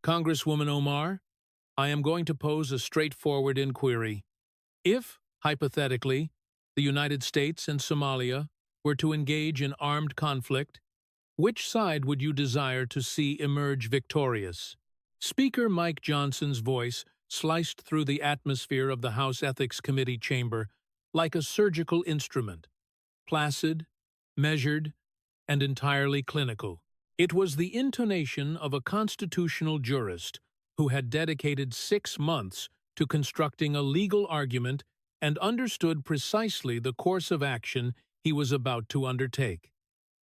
Congresswoman Omar, I am going to pose a straightforward inquiry. If, hypothetically, the United States and Somalia were to engage in armed conflict, which side would you desire to see emerge victorious? Speaker Mike Johnson's voice sliced through the atmosphere of the House Ethics Committee chamber like a surgical instrument, placid, measured, and entirely clinical. It was the intonation of a constitutional jurist who had dedicated 6 months to constructing a legal argument and understood precisely the course of action he was about to undertake.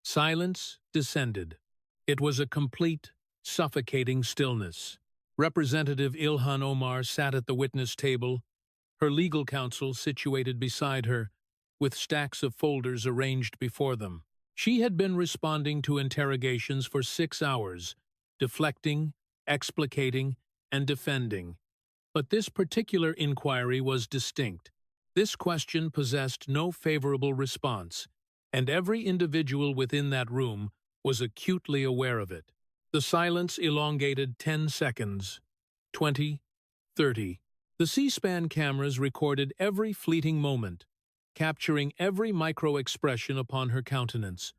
Silence descended. It was a complete, suffocating stillness. Representative Ilhan Omar sat at the witness table, her legal counsel situated beside her, with stacks of folders arranged before them. She had been responding to interrogations for 6 hours, deflecting, explicating, and defending. But this particular inquiry was distinct. This question possessed no favorable response, and every individual within that room was acutely aware of it. The silence elongated 10 seconds, 20, 30. The C-SPAN cameras recorded every fleeting moment, capturing every micro-expression upon her countenance.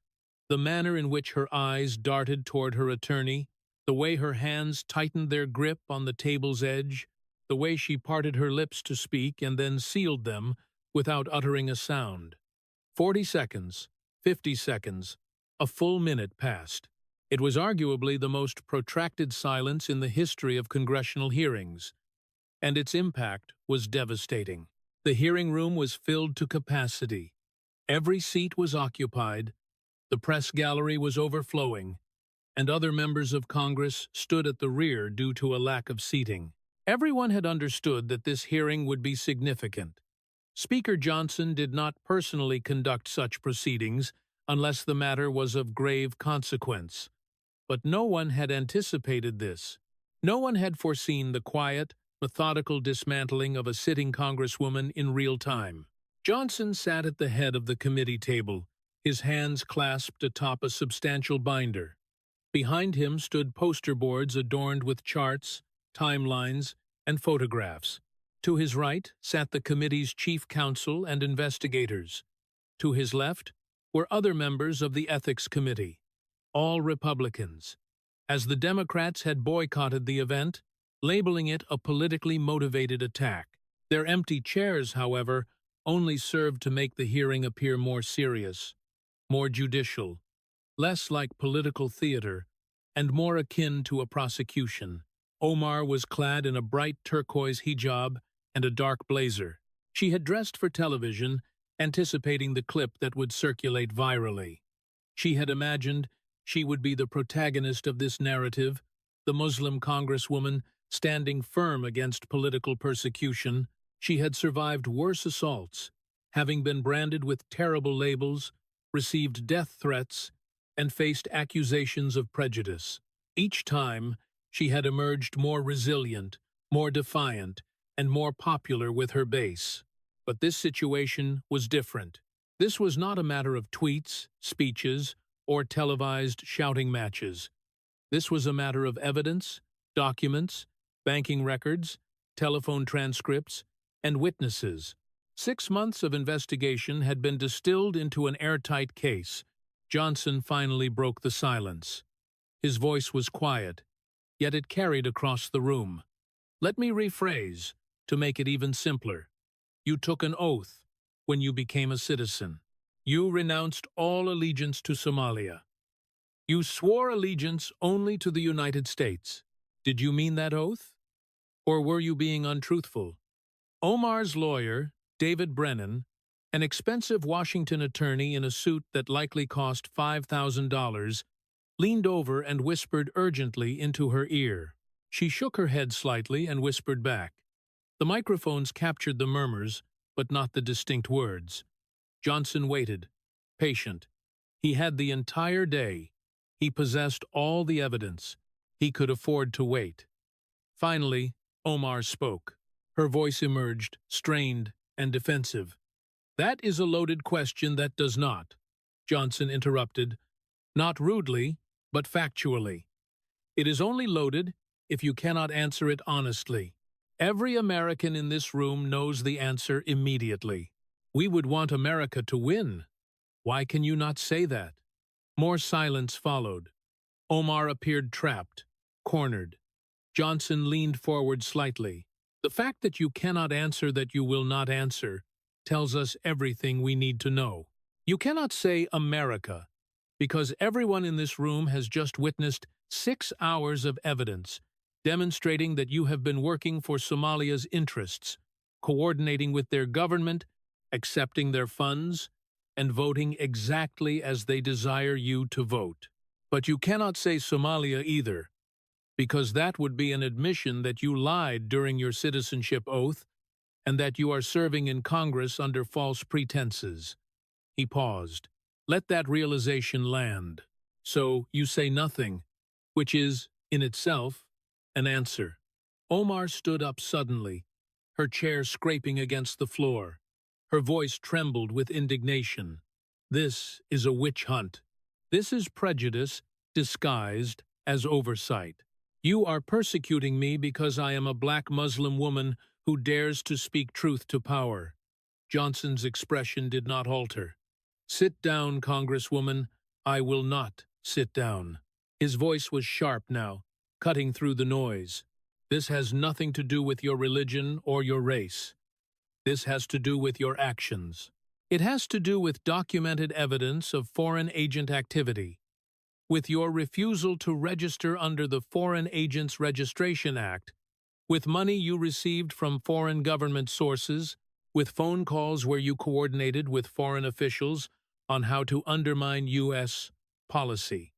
The manner in which her eyes darted toward her attorney, the way her hands tightened their grip on the table's edge, the way she parted her lips to speak and then sealed them without uttering a sound. 40 seconds, 50 seconds, a full minute passed. It was arguably the most protracted silence in the history of congressional hearings, and its impact was devastating. The hearing room was filled to capacity. Every seat was occupied, the press gallery was overflowing, and other members of Congress stood at the rear due to a lack of seating. Everyone had understood that this hearing would be significant. Speaker Johnson did not personally conduct such proceedings unless the matter was of grave consequence. But no one had anticipated this. No one had foreseen the quiet, methodical dismantling of a sitting congresswoman in real time. Johnson sat at the head of the committee table, his hands clasped atop a substantial binder. Behind him stood poster boards adorned with charts, timelines, and photographs. To his right sat the committee's chief counsel and investigators. To his left were other members of the Ethics Committee, all Republicans, as the Democrats had boycotted the event, labeling it a politically motivated attack. Their empty chairs, however, only served to make the hearing appear more serious, more judicial, less like political theater, and more akin to a prosecution. Omar was clad in a bright turquoise hijab and a dark blazer. She had dressed for television, anticipating the clip that would circulate virally. She had imagined she would be the protagonist of this narrative, the Muslim congresswoman standing firm against political persecution. She had survived worse assaults, having been branded with terrible labels, received death threats, and faced accusations of prejudice. Each time, she had emerged more resilient, more defiant, and more popular with her base. But this situation was different. This was not a matter of tweets, speeches, or televised shouting matches. This was a matter of evidence, documents, banking records, telephone transcripts, and witnesses. 6 months of investigation had been distilled into an airtight case. Johnson finally broke the silence. His voice was quiet, yet it carried across the room. Let me rephrase, to make it even simpler. You took an oath when you became a citizen. You renounced all allegiance to Somalia. You swore allegiance only to the United States. Did you mean that oath? Or were you being untruthful? Omar's lawyer, David Brennan, an expensive Washington attorney in a suit that likely cost $5,000, leaned over and whispered urgently into her ear. She shook her head slightly and whispered back. The microphones captured the murmurs, but not the distinct words. Johnson waited, patient. He had the entire day. He possessed all the evidence. He could afford to wait. Finally, Omar spoke. Her voice emerged, strained and defensive. That is a loaded question that does not, Johnson interrupted, not rudely, but factually. It is only loaded if you cannot answer it honestly. Every American in this room knows the answer immediately. We would want America to win. Why can you not say that? More silence followed. Omar appeared trapped, cornered. Johnson leaned forward slightly. The fact that you cannot answer that you will not answer tells us everything we need to know. You cannot say America, because everyone in this room has just witnessed 6 hours of evidence demonstrating that you have been working for Somalia's interests, coordinating with their government, accepting their funds, and voting exactly as they desire you to vote. But you cannot say Somalia either, because that would be an admission that you lied during your citizenship oath and that you are serving in Congress under false pretenses. He paused. Let that realization land. So you say nothing, which is, in itself, an answer. Omar stood up suddenly, her chair scraping against the floor. Her voice trembled with indignation. This is a witch hunt. This is prejudice disguised as oversight. You are persecuting me because I am a black Muslim woman who dares to speak truth to power. Johnson's expression did not alter. Sit down, Congresswoman. I will not sit down. His voice was sharp now, cutting through the noise. This has nothing to do with your religion or your race. This has to do with your actions. It has to do with documented evidence of foreign agent activity, with your refusal to register under the Foreign Agents Registration Act, with money you received from foreign government sources, with phone calls where you coordinated with foreign officials on how to undermine U.S. policy.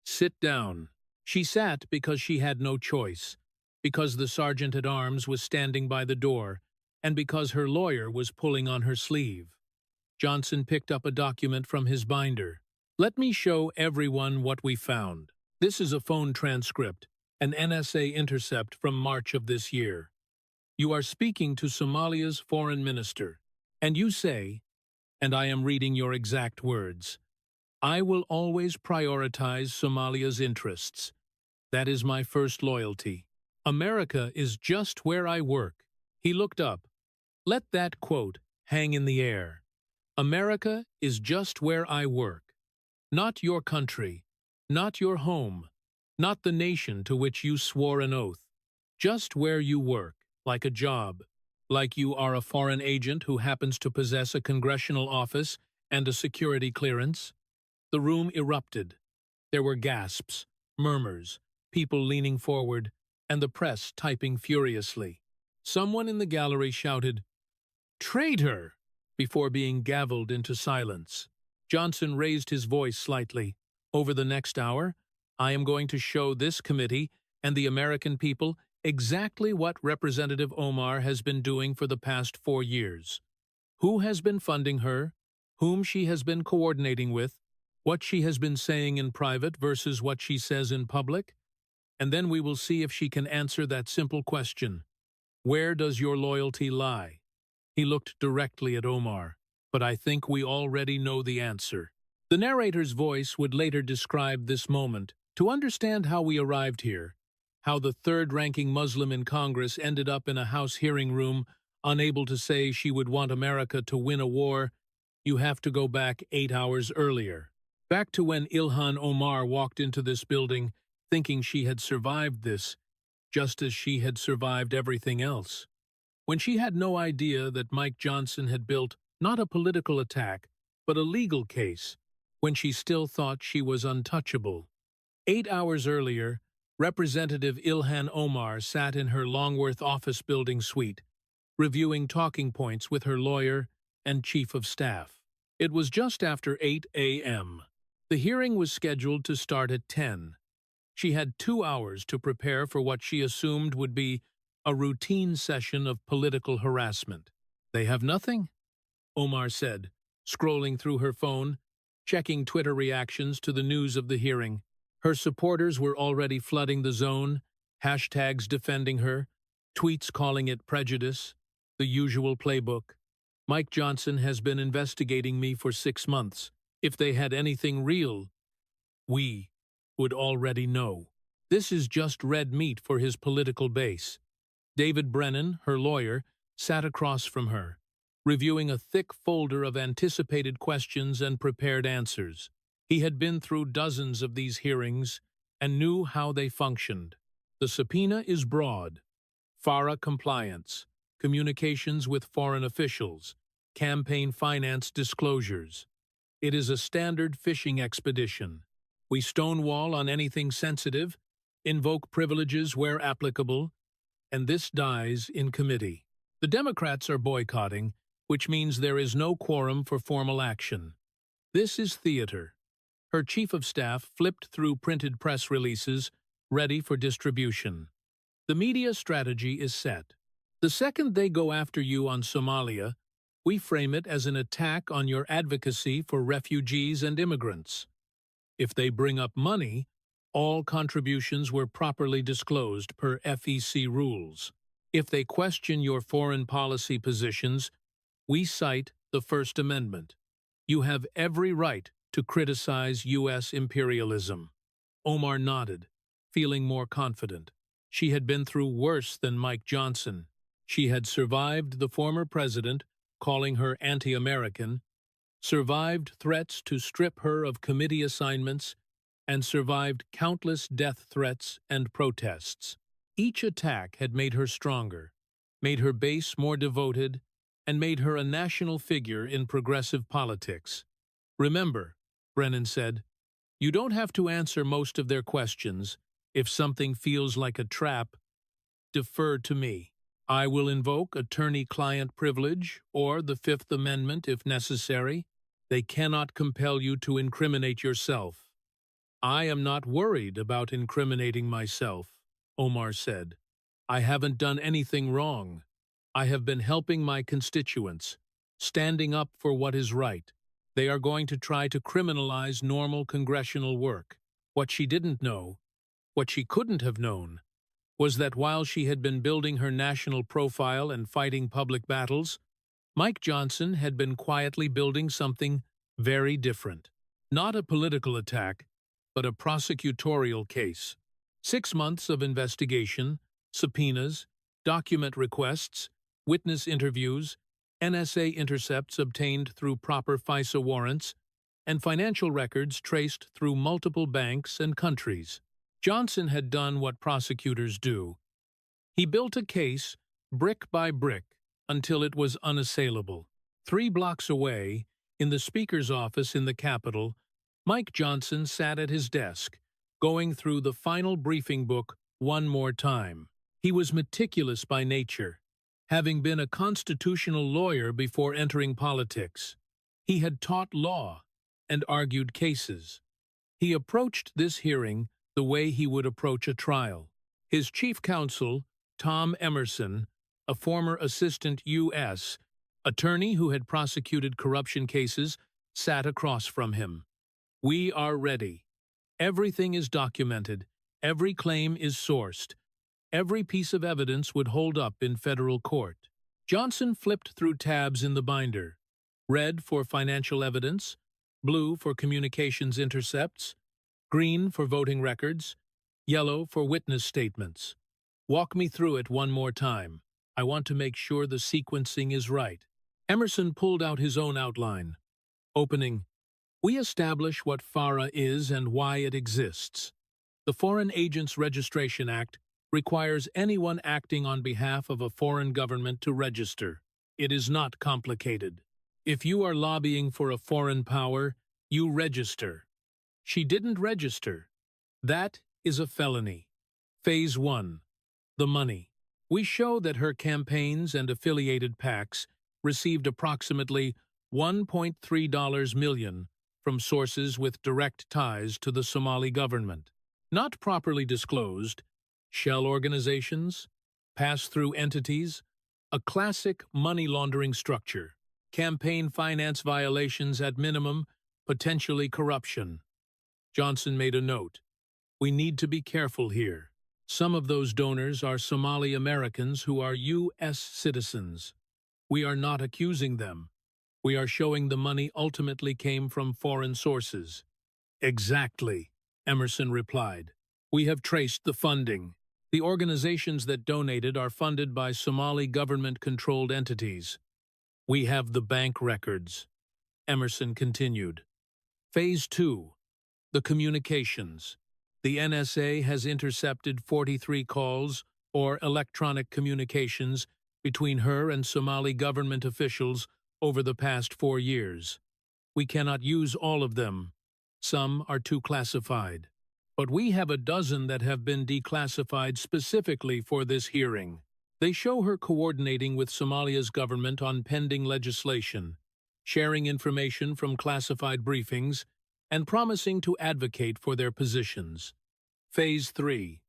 Sit down. She sat because she had no choice, because the sergeant-at-arms was standing by the door, and because her lawyer was pulling on her sleeve. Johnson picked up a document from his binder. Let me show everyone what we found. This is a phone transcript, an NSA intercept from March of this year. You are speaking to Somalia's foreign minister, and you say, and I am reading your exact words, I will always prioritize Somalia's interests. That is my first loyalty. America is just where I work. He looked up. Let that quote hang in the air. America is just where I work. Not your country, not your home, not the nation to which you swore an oath. Just where you work, like a job, like you are a foreign agent who happens to possess a congressional office and a security clearance. The room erupted. There were gasps, murmurs, people leaning forward, and the press typing furiously. Someone in the gallery shouted, "Traitor!" before being gavelled into silence. Johnson raised his voice slightly. Over the next hour, I am going to show this committee and the American people exactly what Representative Omar has been doing for the past 4 years. Who has been funding her, whom she has been coordinating with, what she has been saying in private versus what she says in public, and then we will see if she can answer that simple question. Where does your loyalty lie? He looked directly at Omar, but I think we already know the answer. The narrator's voice would later describe this moment. To understand how we arrived here, how the third-ranking Muslim in Congress ended up in a House hearing room, unable to say she would want America to win a war, you have to go back 8 hours earlier. Back to when Ilhan Omar walked into this building thinking she had survived this, just as she had survived everything else. When she had no idea that Mike Johnson had built not a political attack, but a legal case, when she still thought she was untouchable. 8 hours earlier, Representative Ilhan Omar sat in her Longworth office building suite, reviewing talking points with her lawyer and chief of staff. It was just after 8 a.m. The hearing was scheduled to start at 10. She had 2 hours to prepare for what she assumed would be a routine session of political harassment. They have nothing, Omar said, scrolling through her phone, checking Twitter reactions to the news of the hearing. Her supporters were already flooding the zone, hashtags defending her, tweets calling it prejudice, the usual playbook. Mike Johnson has been investigating me for 6 months. If they had anything real, we would already know. This is just red meat for his political base. David Brennan, her lawyer, sat across from her, reviewing a thick folder of anticipated questions and prepared answers. He had been through dozens of these hearings and knew how they functioned. The subpoena is broad: FARA compliance, communications with foreign officials, campaign finance disclosures. It is a standard fishing expedition. We stonewall on anything sensitive, invoke privileges where applicable, and this dies in committee. The Democrats are boycotting, which means there is no quorum for formal action. This is theater. Her chief of staff flipped through printed press releases, ready for distribution. The media strategy is set. The second they go after you on Somalia, we frame it as an attack on your advocacy for refugees and immigrants. If they bring up money, all contributions were properly disclosed per FEC rules. If they question your foreign policy positions, we cite the First Amendment. You have every right to criticize U.S. imperialism. Omar nodded, feeling more confident. She had been through worse than Mike Johnson. She had survived the former president calling her anti-American, survived threats to strip her of committee assignments, and survived countless death threats and protests. Each attack had made her stronger, made her base more devoted, and made her a national figure in progressive politics. Remember, Brennan said, you don't have to answer most of their questions. If something feels like a trap, defer to me. I will invoke attorney-client privilege or the Fifth Amendment if necessary. They cannot compel you to incriminate yourself. I am not worried about incriminating myself, Omar said. I haven't done anything wrong. I have been helping my constituents, standing up for what is right. They are going to try to criminalize normal congressional work. What she didn't know, what she couldn't have known, was that while she had been building her national profile and fighting public battles, Mike Johnson had been quietly building something very different. Not a political attack, but a prosecutorial case. 6 months of investigation, subpoenas, document requests, witness interviews, NSA intercepts obtained through proper FISA warrants, and financial records traced through multiple banks and countries. Johnson had done what prosecutors do. He built a case, brick by brick, until it was unassailable. 3 blocks away, in the Speaker's office in the Capitol, Mike Johnson sat at his desk, going through the final briefing book one more time. He was meticulous by nature, having been a constitutional lawyer before entering politics. He had taught law and argued cases. He approached this hearing the way he would approach a trial. His chief counsel, Tom Emerson, a former assistant U.S. attorney who had prosecuted corruption cases, sat across from him. We are ready. Everything is documented. Every claim is sourced. Every piece of evidence would hold up in federal court. Johnson flipped through tabs in the binder. Red for financial evidence, blue for communications intercepts, green for voting records, yellow for witness statements. Walk me through it one more time. I want to make sure the sequencing is right. Emerson pulled out his own outline. Opening, we establish what FARA is and why it exists. The Foreign Agents Registration Act requires anyone acting on behalf of a foreign government to register. It is not complicated. If you are lobbying for a foreign power, you register. She didn't register. That is a felony. Phase 1. The money. We show that her campaigns and affiliated PACs received approximately $1.3 million from sources with direct ties to the Somali government. Not properly disclosed, shell organizations, pass-through entities, a classic money laundering structure, campaign finance violations at minimum, potentially corruption. Johnson made a note. We need to be careful here. Some of those donors are Somali Americans who are U.S. citizens. We are not accusing them. We are showing the money ultimately came from foreign sources. Exactly, Emerson replied. We have traced the funding. The organizations that donated are funded by Somali government-controlled entities. We have the bank records. Emerson continued. Phase 2. The communications. The NSA has intercepted 43 calls or electronic communications between her and Somali government officials over the past 4 years. We cannot use all of them. Some are too classified. But we have a dozen that have been declassified specifically for this hearing. They show her coordinating with Somalia's government on pending legislation, sharing information from classified briefings, and promising to advocate for their positions. Phase 3.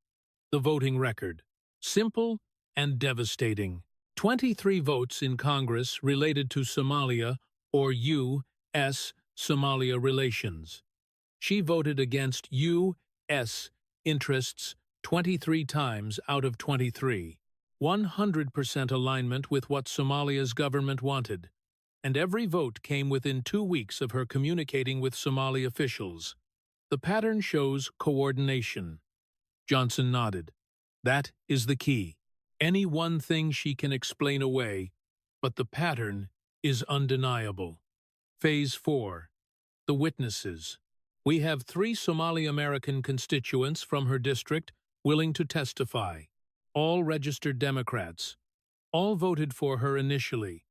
The voting record. Simple and devastating. 23 votes in Congress related to Somalia or U.S. Somalia relations. She voted against U.S. interests 23 times out of 23. 100% alignment with what Somalia's government wanted. And every vote came within 2 weeks of her communicating with Somali officials. The pattern shows coordination. Johnson nodded. That is the key. Any one thing she can explain away, but the pattern is undeniable. Phase 4. The witnesses. We have 3 Somali American constituents from her district willing to testify. All registered Democrats. All voted for her initially.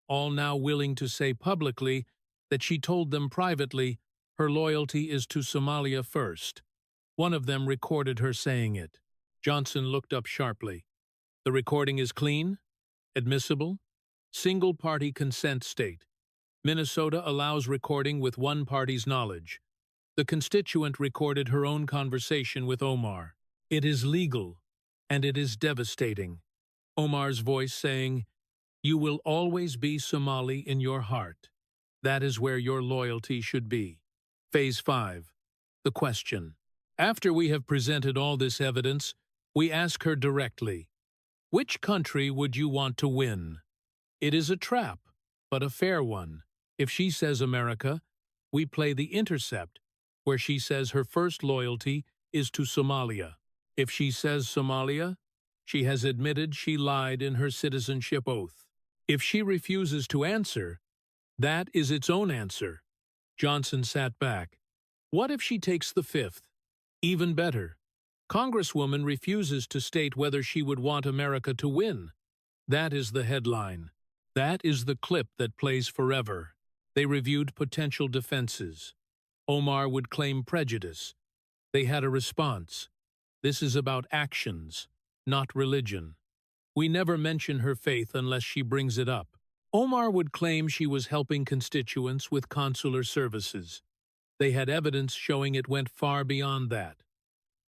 All now willing to say publicly that she told them privately her loyalty is to Somalia first. One of them recorded her saying it. Johnson looked up sharply. The recording is clean, admissible, single-party consent state. Minnesota allows recording with one party's knowledge. The constituent recorded her own conversation with Omar. It is legal, and it is devastating. Omar's voice saying, "You will always be Somali in your heart. That is where your loyalty should be." Phase 5. The question. After we have presented all this evidence, we ask her directly, which country would you want to win? It is a trap, but a fair one. If she says America, we play the intercept, where she says her first loyalty is to Somalia. If she says Somalia, she has admitted she lied in her citizenship oath. If she refuses to answer, that is its own answer. Johnson sat back. What if she takes the 5th? Even better. Congresswoman refuses to state whether she would want America to win. That is the headline. That is the clip that plays forever. They reviewed potential defenses. Omar would claim prejudice. They had a response. This is about actions, not religion. We never mention her faith unless she brings it up. Omar would claim she was helping constituents with consular services. They had evidence showing it went far beyond that.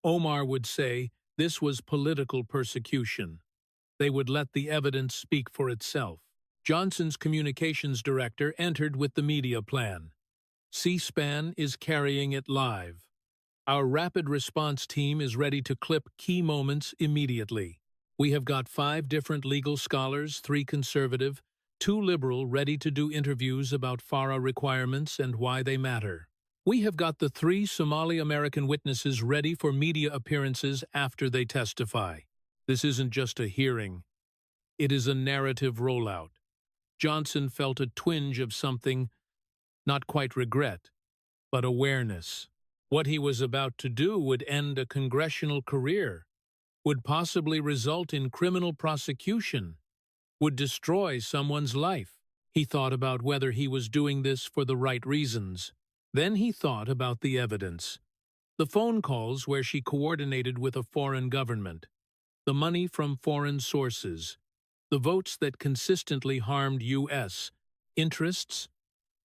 Omar would say this was political persecution. They would let the evidence speak for itself. Johnson's communications director entered with the media plan. C-SPAN is carrying it live. Our rapid response team is ready to clip key moments immediately. We have got 5 different legal scholars, 3 conservative, 2 liberal ready to do interviews about FARA requirements and why they matter. We have got the 3 Somali American witnesses ready for media appearances after they testify. This isn't just a hearing. It is a narrative rollout. Johnson felt a twinge of something, not quite regret, but awareness. What he was about to do would end a congressional career, would possibly result in criminal prosecution, would destroy someone's life. He thought about whether he was doing this for the right reasons. Then he thought about the evidence. The phone calls where she coordinated with a foreign government, the money from foreign sources, the votes that consistently harmed U.S. interests,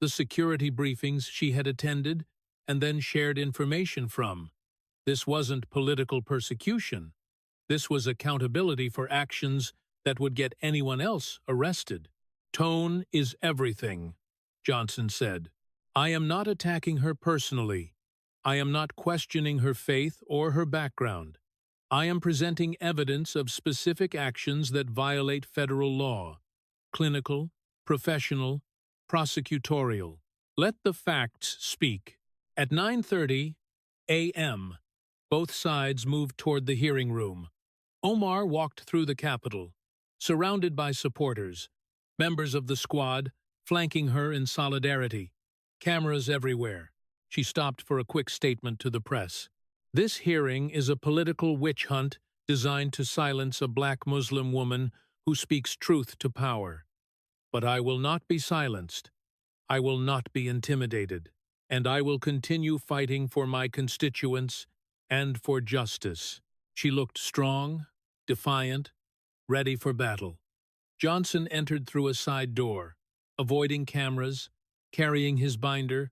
the security briefings she had attended and then shared information from. This wasn't political persecution. This was accountability for actions that would get anyone else arrested. Tone is everything, Johnson said. I am not attacking her personally. I am not questioning her faith or her background. I am presenting evidence of specific actions that violate federal law, clinical, professional, prosecutorial. Let the facts speak. At 9:30 a.m., Both sides moved toward the hearing room. Omar walked through the Capitol, surrounded by supporters, members of the squad flanking her in solidarity, cameras everywhere. She stopped for a quick statement to the press. This hearing is a political witch hunt designed to silence a black Muslim woman who speaks truth to power. But I will not be silenced. I will not be intimidated. And I will continue fighting for my constituents and for justice. She looked strong, defiant, ready for battle. Johnson entered through a side door, avoiding cameras, carrying his binder,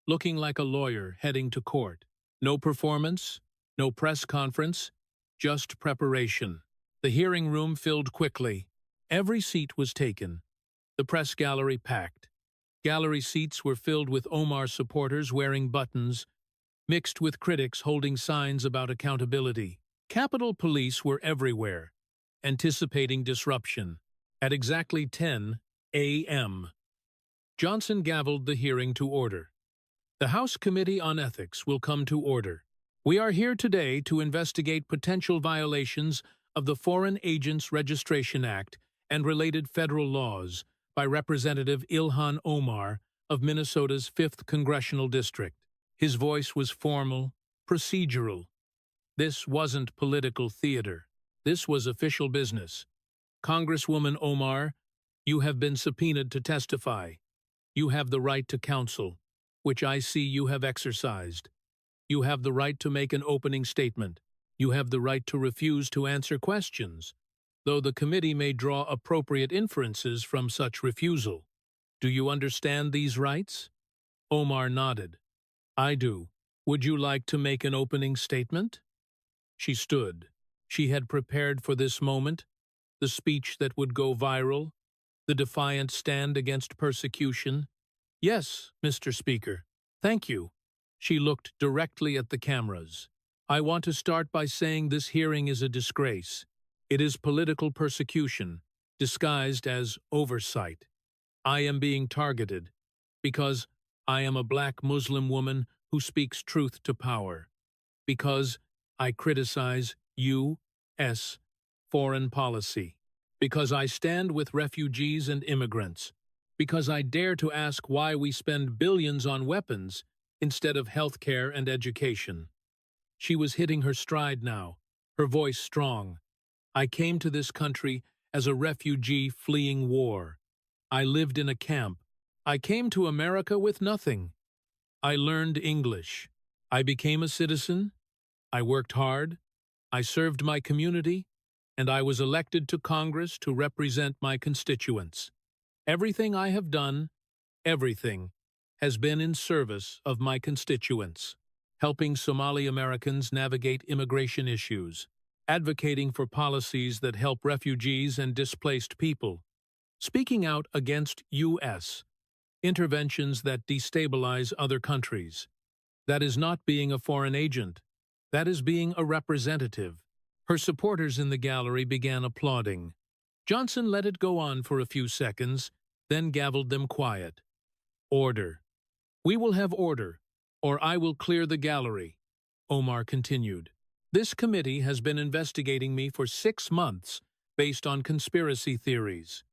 looking like a lawyer heading to court. No performance, no press conference, just preparation. The hearing room filled quickly. Every seat was taken. The press gallery packed. Gallery seats were filled with Omar supporters wearing buttons, mixed with critics holding signs about accountability. Capitol Police were everywhere, anticipating disruption. At exactly 10 a.m., Johnson gavelled the hearing to order. The House Committee on Ethics will come to order. We are here today to investigate potential violations of the Foreign Agents Registration Act and related federal laws by Representative Ilhan Omar of Minnesota's 5th Congressional District. His voice was formal, procedural. This wasn't political theater. This was official business. Congresswoman Omar, you have been subpoenaed to testify. You have the right to counsel, which I see you have exercised. You have the right to make an opening statement. You have the right to refuse to answer questions, though the committee may draw appropriate inferences from such refusal. Do you understand these rights? Omar nodded. I do. Would you like to make an opening statement? She stood. She had prepared for this moment, the speech that would go viral, the defiant stand against persecution. Yes, Mr. Speaker. Thank you. She looked directly at the cameras. I want to start by saying this hearing is a disgrace. It is political persecution, disguised as oversight. I am being targeted because I am a black Muslim woman who speaks truth to power, because I criticize U.S. foreign policy, because I stand with refugees and immigrants, because I dare to ask why we spend billions on weapons instead of health care and education. She was hitting her stride now, her voice strong. I came to this country as a refugee fleeing war. I lived in a camp. I came to America with nothing. I learned English. I became a citizen. I worked hard. I served my community, and I was elected to Congress to represent my constituents. Everything I have done, everything, has been in service of my constituents, helping Somali Americans navigate immigration issues, advocating for policies that help refugees and displaced people, speaking out against U.S. interventions that destabilize other countries. That is not being a foreign agent. That is being a representative. Her supporters in the gallery began applauding. Johnson let it go on for a few seconds, then gavelled them quiet. Order. We will have order, or I will clear the gallery, Omar continued. This committee has been investigating me for 6 months based on conspiracy theories.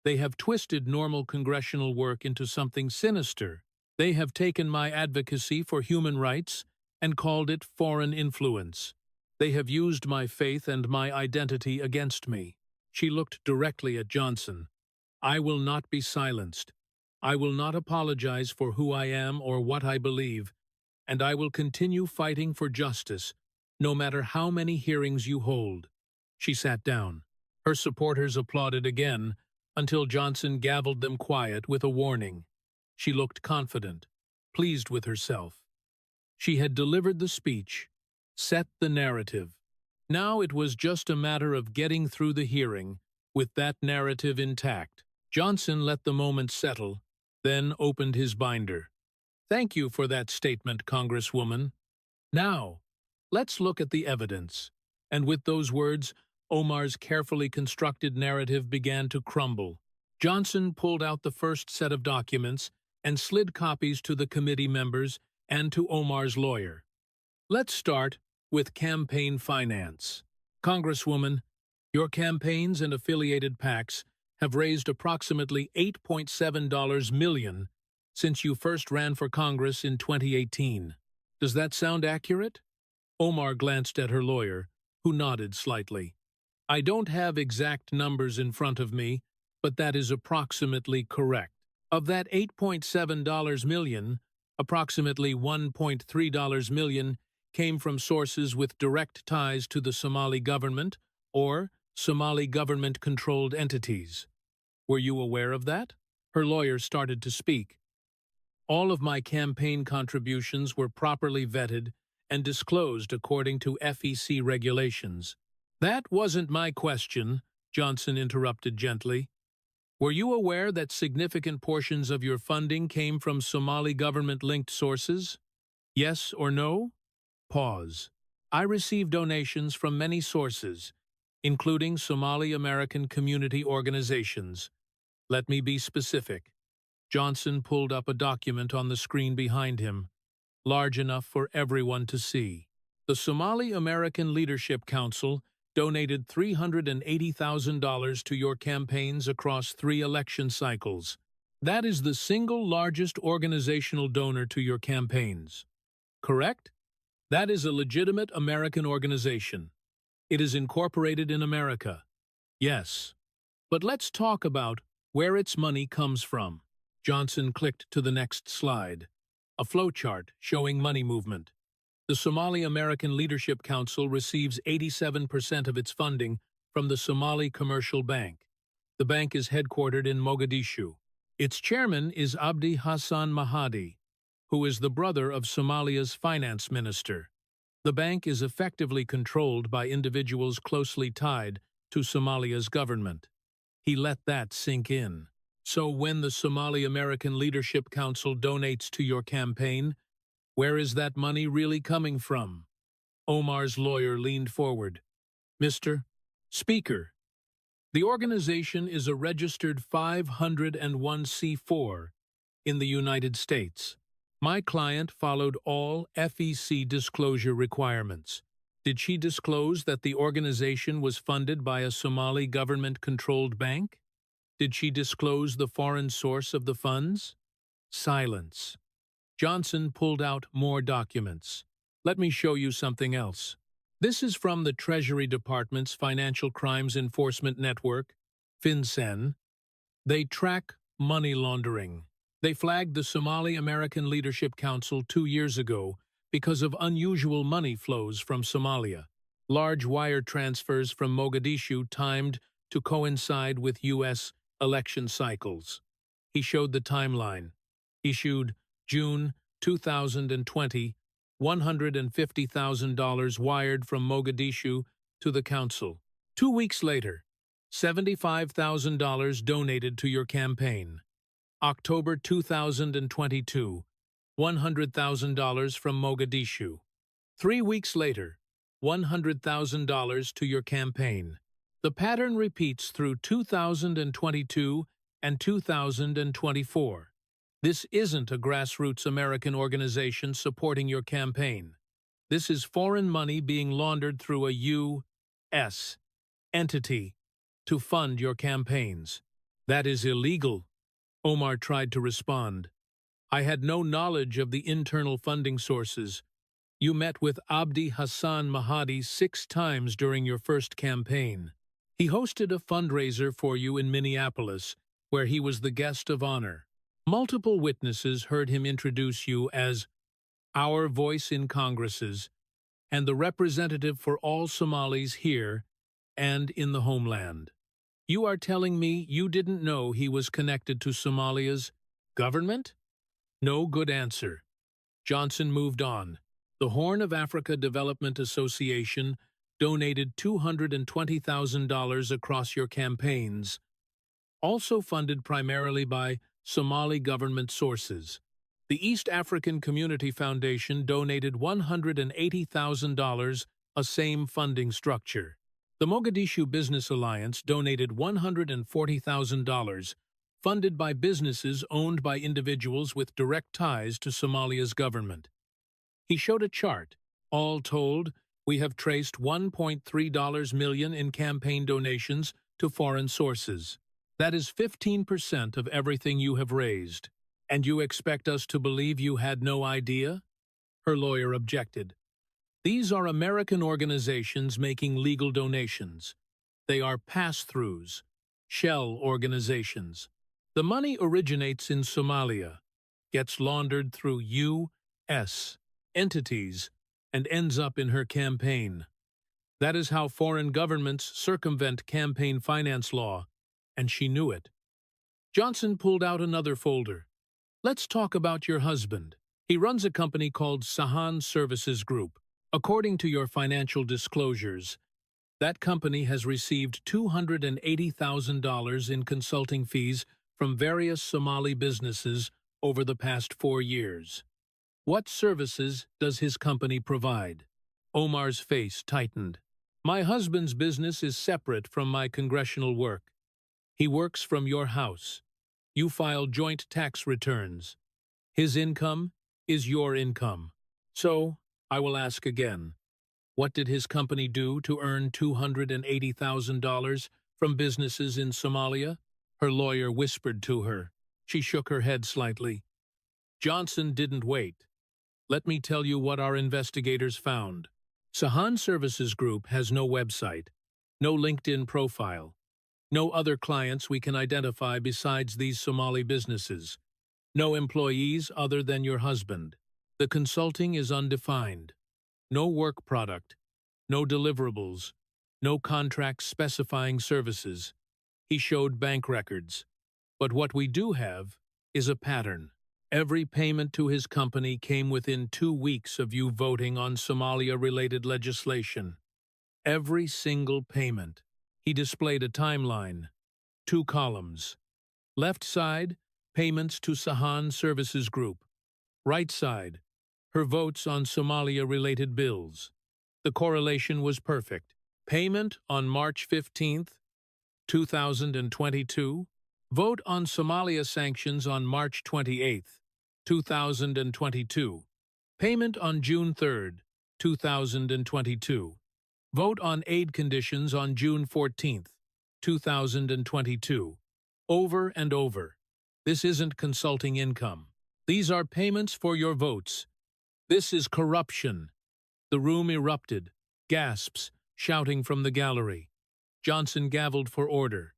They have twisted normal congressional work into something sinister. They have taken my advocacy for human rights and called it foreign influence. They have used my faith and my identity against me. She looked directly at Johnson. I will not be silenced. I will not apologize for who I am or what I believe, and I will continue fighting for justice, no matter how many hearings you hold. She sat down. Her supporters applauded again, until Johnson gavelled them quiet with a warning. She looked confident, pleased with herself. She had delivered the speech, set the narrative. Now it was just a matter of getting through the hearing with that narrative intact. Johnson let the moment settle, then opened his binder. Thank you for that statement, Congresswoman. Now, let's look at the evidence. And with those words, Omar's carefully constructed narrative began to crumble. Johnson pulled out the first set of documents and slid copies to the committee members and to Omar's lawyer. Let's start with campaign finance. Congresswoman, your campaigns and affiliated PACs have raised approximately $8.7 million since you first ran for Congress in 2018. Does that sound accurate? Omar glanced at her lawyer, who nodded slightly. I don't have exact numbers in front of me, but that is approximately correct. Of that $8.7 million, approximately $1.3 million came from sources with direct ties to the Somali government or Somali government-controlled entities. Were you aware of that? Her lawyer started to speak. All of my campaign contributions were properly vetted and disclosed according to FEC regulations. That wasn't my question, Johnson interrupted gently. Were you aware that significant portions of your funding came from Somali government-linked sources? Yes or no? Pause. I receive donations from many sources, including Somali American community organizations. Let me be specific. Johnson pulled up a document on the screen behind him, large enough for everyone to see. The Somali American Leadership Council donated $380,000 to your campaigns across 3 election cycles. That is the single largest organizational donor to your campaigns. Correct? That is a legitimate American organization. It is incorporated in America. Yes. But let's talk about where its money comes from. Johnson clicked to the next slide, a flowchart showing money movement. The Somali American Leadership Council receives 87% of its funding from the Somali Commercial Bank. The bank is headquartered in Mogadishu. Its chairman is Abdi Hassan Mahdi, who is the brother of Somalia's finance minister. The bank is effectively controlled by individuals closely tied to Somalia's government. He let that sink in. So when the Somali American Leadership Council donates to your campaign, where is that money really coming from? Omar's lawyer leaned forward. Mr. Speaker, the organization is a registered 501c4 in the United States. My client followed all FEC disclosure requirements. Did she disclose that the organization was funded by a Somali government-controlled bank? Did she disclose the foreign source of the funds? Silence. Johnson pulled out more documents. Let me show you something else. This is from the Treasury Department's Financial Crimes Enforcement Network, FinCEN. They track money laundering. They flagged the Somali American Leadership Council 2 years ago because of unusual money flows from Somalia. Large wire transfers from Mogadishu timed to coincide with U.S. election cycles. He showed the timeline. Issued June 2020, $150,000 wired from Mogadishu to the council. 2 weeks later, $75,000 donated to your campaign. October 2022, $100,000 from Mogadishu. 3 weeks later, $100,000 to your campaign. The pattern repeats through 2022 and 2024. This isn't a grassroots American organization supporting your campaign. This is foreign money being laundered through a U.S. entity to fund your campaigns. That is illegal, Omar tried to respond. I had no knowledge of the internal funding sources. You met with Abdi Hassan Mahdi 6 times during your first campaign. He hosted a fundraiser for you in Minneapolis, where he was the guest of honor. Multiple witnesses heard him introduce you as our voice in Congresses and the representative for all Somalis here and in the homeland. You are telling me you didn't know he was connected to Somalia's government? No good answer. Johnson moved on. The Horn of Africa Development Association donated $220,000 across your campaigns, also funded primarily by Somali government sources. The East African Community Foundation donated $180,000, a same funding structure. The Mogadishu Business Alliance donated $140,000, funded by businesses owned by individuals with direct ties to Somalia's government. He showed a chart. All told, We have traced $1.3 million in campaign donations to foreign sources. That is 15% of everything you have raised. And you expect us to believe you had no idea? Her lawyer objected. These are American organizations making legal donations. They are pass-throughs, shell organizations. The money originates in Somalia, gets laundered through U.S. entities, and ends up in her campaign. That is how foreign governments circumvent campaign finance law, and she knew it. Johnson pulled out another folder. Let's talk about your husband. He runs a company called Sahan Services Group. According to your financial disclosures, that company has received $280,000 in consulting fees from various Somali businesses over the past 4 years. What services does his company provide? Omar's face tightened. My husband's business is separate from my congressional work. He works from your house. You file joint tax returns. His income is your income. So, I will ask again. What did his company do to earn $280,000 from businesses in Somalia? Her lawyer whispered to her. She shook her head slightly. Johnson didn't wait. Let me tell you what our investigators found. Sahan Services Group has no website, no LinkedIn profile, no other clients we can identify besides these Somali businesses, no employees other than your husband. The consulting is undefined. No work product, no deliverables, no contracts specifying services. He showed bank records. But what we do have is a pattern. Every payment to his company came within 2 weeks of you voting on Somalia-related legislation. Every single payment. He displayed a timeline. 2 columns. Left side, payments to Sahan Services Group. Right side, her votes on Somalia-related bills. The correlation was perfect. Payment on March 15, 2022. Vote on Somalia sanctions on March 28, 2022. Payment on June 3, 2022. Vote on aid conditions on June 14, 2022. Over and over. This isn't consulting income. These are payments for your votes. This is corruption. The room erupted. Gasps, shouting from the gallery. Johnson gavelled for order.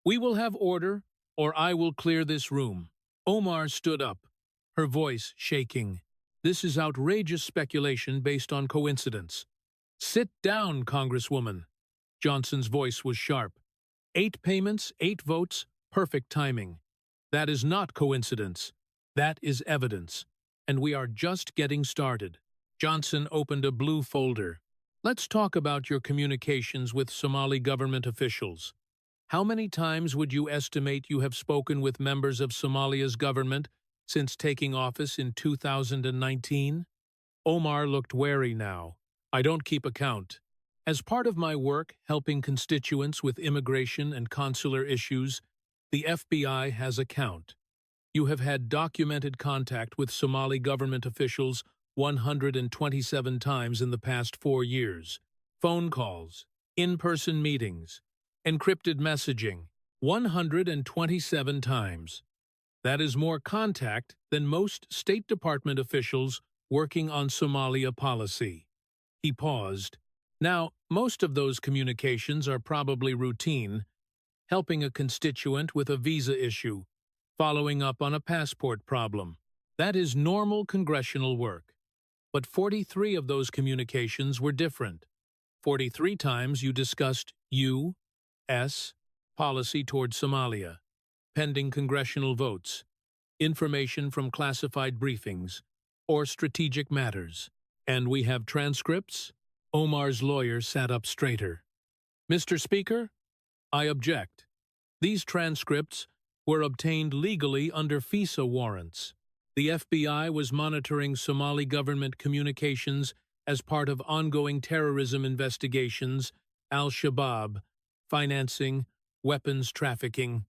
We will have order, or I will clear this room. Omar stood up, her voice shaking. This is outrageous speculation based on coincidence. Sit down, Congresswoman. Johnson's voice was sharp. 8 payments, 8 votes, perfect timing. That is not coincidence. That is evidence. And we are just getting started. Johnson opened a blue folder. Let's talk about your communications with Somali government officials. How many times would you estimate you have spoken with members of Somalia's government since taking office in 2019? Omar looked wary now. I don't keep account. As part of my work helping constituents with immigration and consular issues, the FBI has a count. You have had documented contact with Somali government officials 127 times in the past 4 years. Phone calls, in-person meetings, encrypted messaging, 127 times. That is more contact than most State Department officials working on Somalia policy. He paused. Now, most of those communications are probably routine, helping a constituent with a visa issue, following up on a passport problem. That is normal congressional work. But 43 of those communications were different. 43 times you discussed U.S. policy toward Somalia, pending congressional votes, information from classified briefings, or strategic matters. And we have transcripts? Omar's lawyer sat up straighter. Mr. Speaker, I object. These transcripts were obtained legally under FISA warrants. The FBI was monitoring Somali government communications as part of ongoing terrorism investigations, Al-Shabaab, financing, weapons trafficking.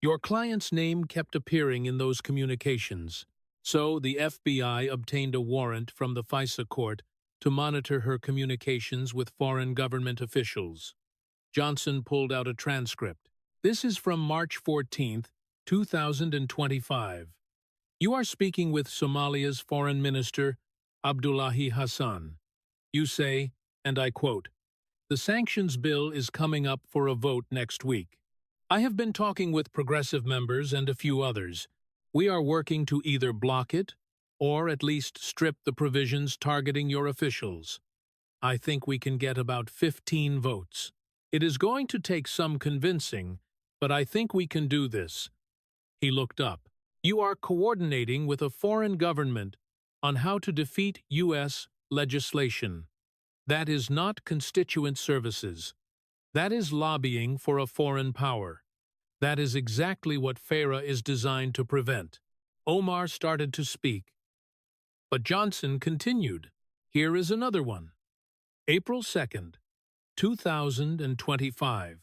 Your client's name kept appearing in those communications, so the FBI obtained a warrant from the FISA court to monitor her communications with foreign government officials. Johnson pulled out a transcript. This is from March 14, 2025. You are speaking with Somalia's Foreign Minister, Abdullahi Hassan. You say, and I quote, "The sanctions bill is coming up for a vote next week. I have been talking with progressive members and a few others. We are working to either block it or at least strip the provisions targeting your officials. I think we can get about 15 votes. It is going to take some convincing, but I think we can do this." He looked up. "You are coordinating with a foreign government on how to defeat U.S. legislation. That is not constituent services. That is lobbying for a foreign power. That is exactly what FARA is designed to prevent." Omar started to speak, but Johnson continued. Here is another one. April 2nd, 2025.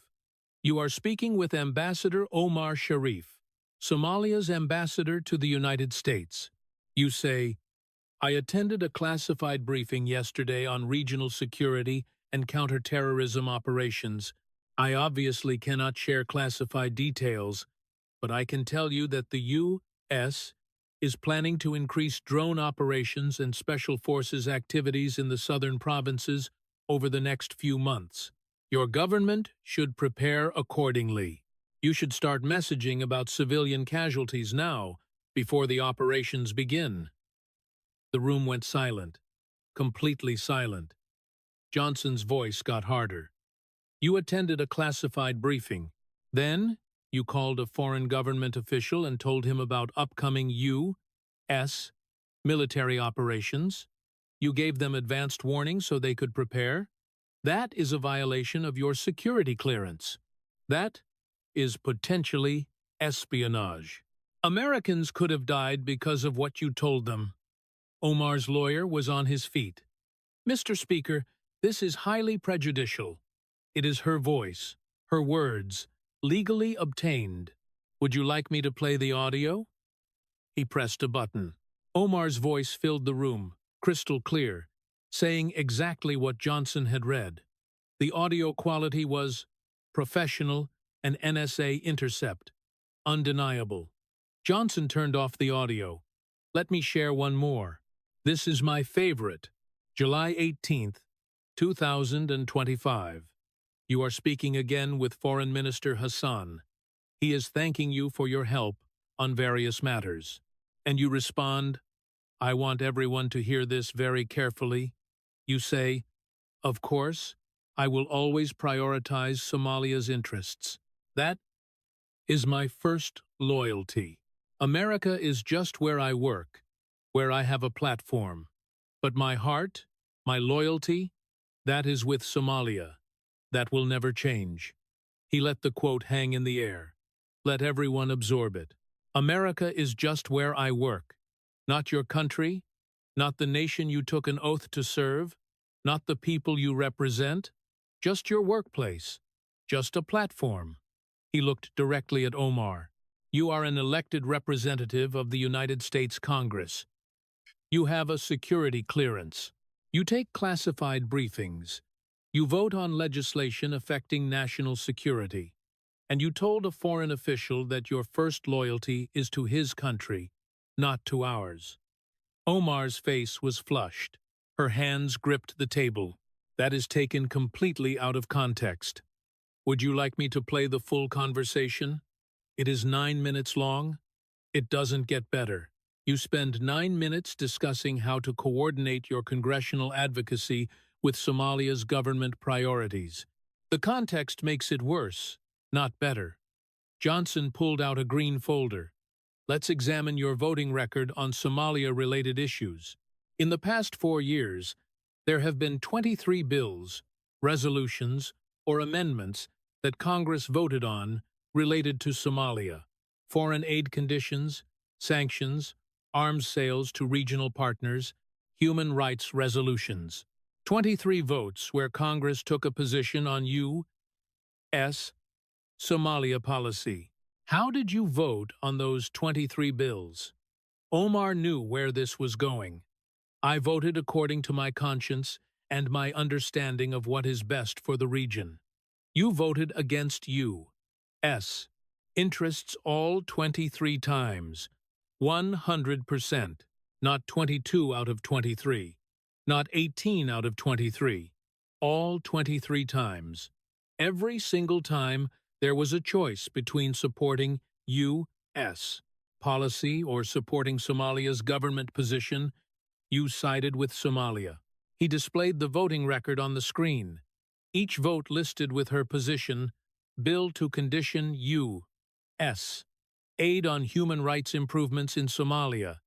You are speaking with Ambassador Omar Sharif, Somalia's ambassador to the United States. You say, "I attended a classified briefing yesterday on regional security and counterterrorism operations. I obviously cannot share classified details, but I can tell you that the U.S. is planning to increase drone operations and special forces activities in the southern provinces over the next few months. Your government should prepare accordingly. You should start messaging about civilian casualties now, before the operations begin." The room went silent, completely silent. Johnson's voice got harder. "You attended a classified briefing. Then, you called a foreign government official and told him about upcoming U.S. military operations. You gave them advanced warning so they could prepare. That is a violation of your security clearance. That is potentially espionage. Americans could have died because of what you told them." Omar's lawyer was on his feet. "Mr. Speaker, this is highly prejudicial. It is her voice, her words, legally obtained. Would you like me to play the audio?" He pressed a button. Omar's voice filled the room, crystal clear, saying exactly what Johnson had read. The audio quality was professional and NSA intercept, undeniable. Johnson turned off the audio. "Let me share one more. This is my favorite. July 18th, 2025. You are speaking again with Foreign Minister Hassan. He is thanking you for your help on various matters. And you respond, 'I want everyone to hear this very carefully.' You say, 'Of course, I will always prioritize Somalia's interests. That is my first loyalty. America is just where I work, where I have a platform. But my heart, my loyalty, that is with Somalia. That will never change.'" He let the quote hang in the air. Let everyone absorb it. "America is just where I work. Not your country, not the nation you took an oath to serve, not the people you represent, just your workplace, just a platform." He looked directly at Omar. "You are an elected representative of the United States Congress. You have a security clearance. You take classified briefings. You vote on legislation affecting national security. And you told a foreign official that your first loyalty is to his country, not to ours." Omar's face was flushed. Her hands gripped the table. "That is taken completely out of context. Would you like me to play the full conversation? It is 9 minutes long. It doesn't get better. You spend 9 minutes discussing how to coordinate your congressional advocacy with Somalia's government priorities. The context makes it worse, not better." Johnson pulled out a green folder. "Let's examine your voting record on Somalia-related issues. In the past 4 years, there have been 23 bills, resolutions, or amendments that Congress voted on related to Somalia: foreign aid conditions, sanctions, arms sales to regional partners, human rights resolutions. 23 votes where Congress took a position on U.S. Somalia policy. How did you vote on those 23 bills?" Omar knew where this was going. I voted according to my conscience and my understanding of what is best for the region. You voted against U.S. interests all 23 times, 100%, not 22 out of 23, not 18 out of 23, all 23 times. Every single time there was a choice between supporting U.S. policy or supporting Somalia's government position. You sided with Somalia. He displayed the voting record on the screen. Each vote listed with her position, bill to condition U.S. aid on human rights improvements in Somalia.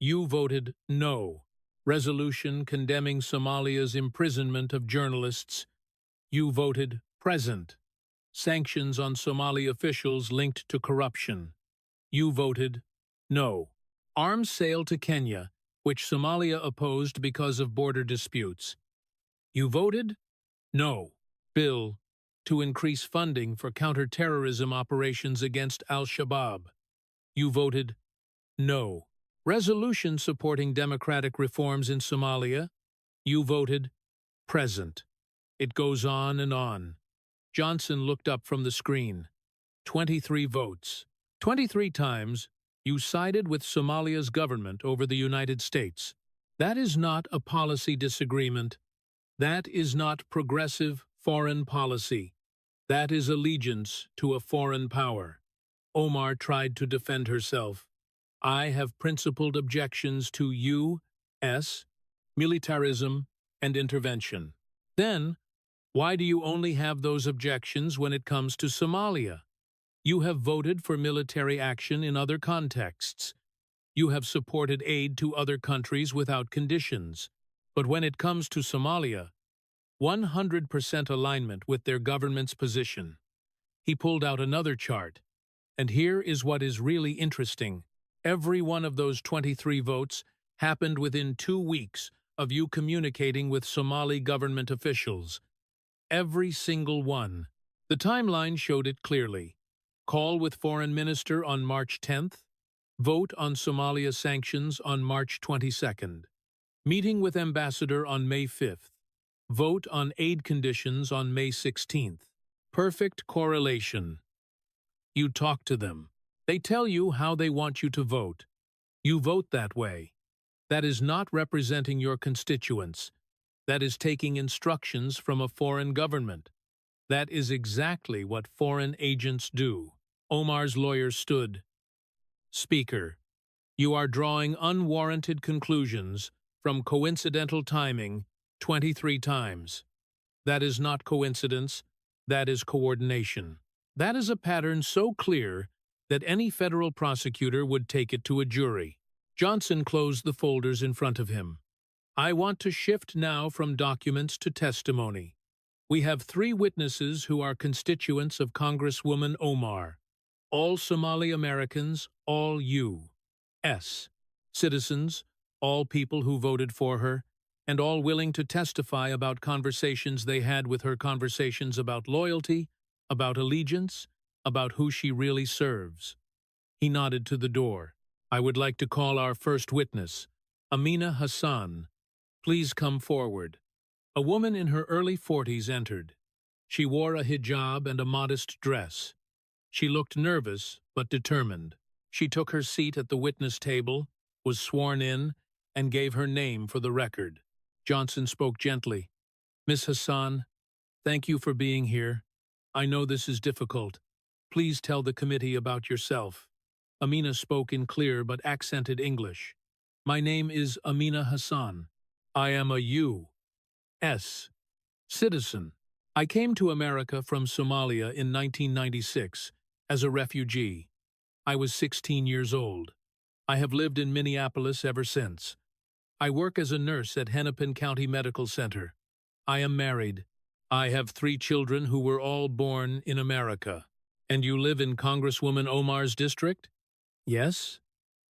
You voted no. Resolution condemning Somalia's imprisonment of journalists. You voted present. Sanctions on Somali officials linked to corruption. You voted no. Arms sale to Kenya, which Somalia opposed because of border disputes. You voted no. Bill to increase funding for counter-terrorism operations against al-Shabaab. You voted no. Resolution supporting democratic reforms in Somalia. You voted present. It goes on and on. Johnson looked up from the screen. 23 votes. 23 times, you sided with Somalia's government over the United States. That is not a policy disagreement. That is not progressive foreign policy. That is allegiance to a foreign power. Omar tried to defend herself. I have principled objections to U.S. militarism and intervention. Then, why do you only have those objections when it comes to Somalia? You have voted for military action in other contexts. You have supported aid to other countries without conditions. But when it comes to Somalia, 100% alignment with their government's position. He pulled out another chart. And here is what is really interesting. Every one of those 23 votes happened within 2 weeks of you communicating with Somali government officials. Every single one. The timeline showed it clearly. Call with Foreign Minister on March 10th. Vote on Somalia sanctions on March 22nd. Meeting with Ambassador on May 5th. Vote on aid conditions on May 16th. Perfect correlation. You talk to them. They tell you how they want you to vote. You vote that way. That is not representing your constituents. That is taking instructions from a foreign government. That is exactly what foreign agents do. Omar's lawyer stood. Speaker, you are drawing unwarranted conclusions from coincidental timing 23 times. That is not coincidence. That is coordination. That is a pattern so clear that any federal prosecutor would take it to a jury. Johnson closed the folders in front of him. I want to shift now from documents to testimony. We have 3 witnesses who are constituents of Congresswoman Omar. All Somali Americans, all U.S. citizens, all people who voted for her, and all willing to testify about conversations they had with her, conversations about loyalty, about allegiance, about who she really serves. He nodded to the door. I would like to call our first witness, Amina Hassan. Please come forward. A woman in her early 40s entered. She wore a hijab and a modest dress. She looked nervous but determined. She took her seat at the witness table, was sworn in, and gave her name for the record. Johnson spoke gently. Miss Hassan, thank you for being here. I know this is difficult. Please tell the committee about yourself. Amina spoke in clear but accented English. My name is Amina Hassan. I am a U.S. citizen. I came to America from Somalia in 1996 as a refugee. I was 16 years old. I have lived in Minneapolis ever since. I work as a nurse at Hennepin County Medical Center. I am married. I have 3 children who were all born in America. And you live in Congresswoman Omar's district? Yes.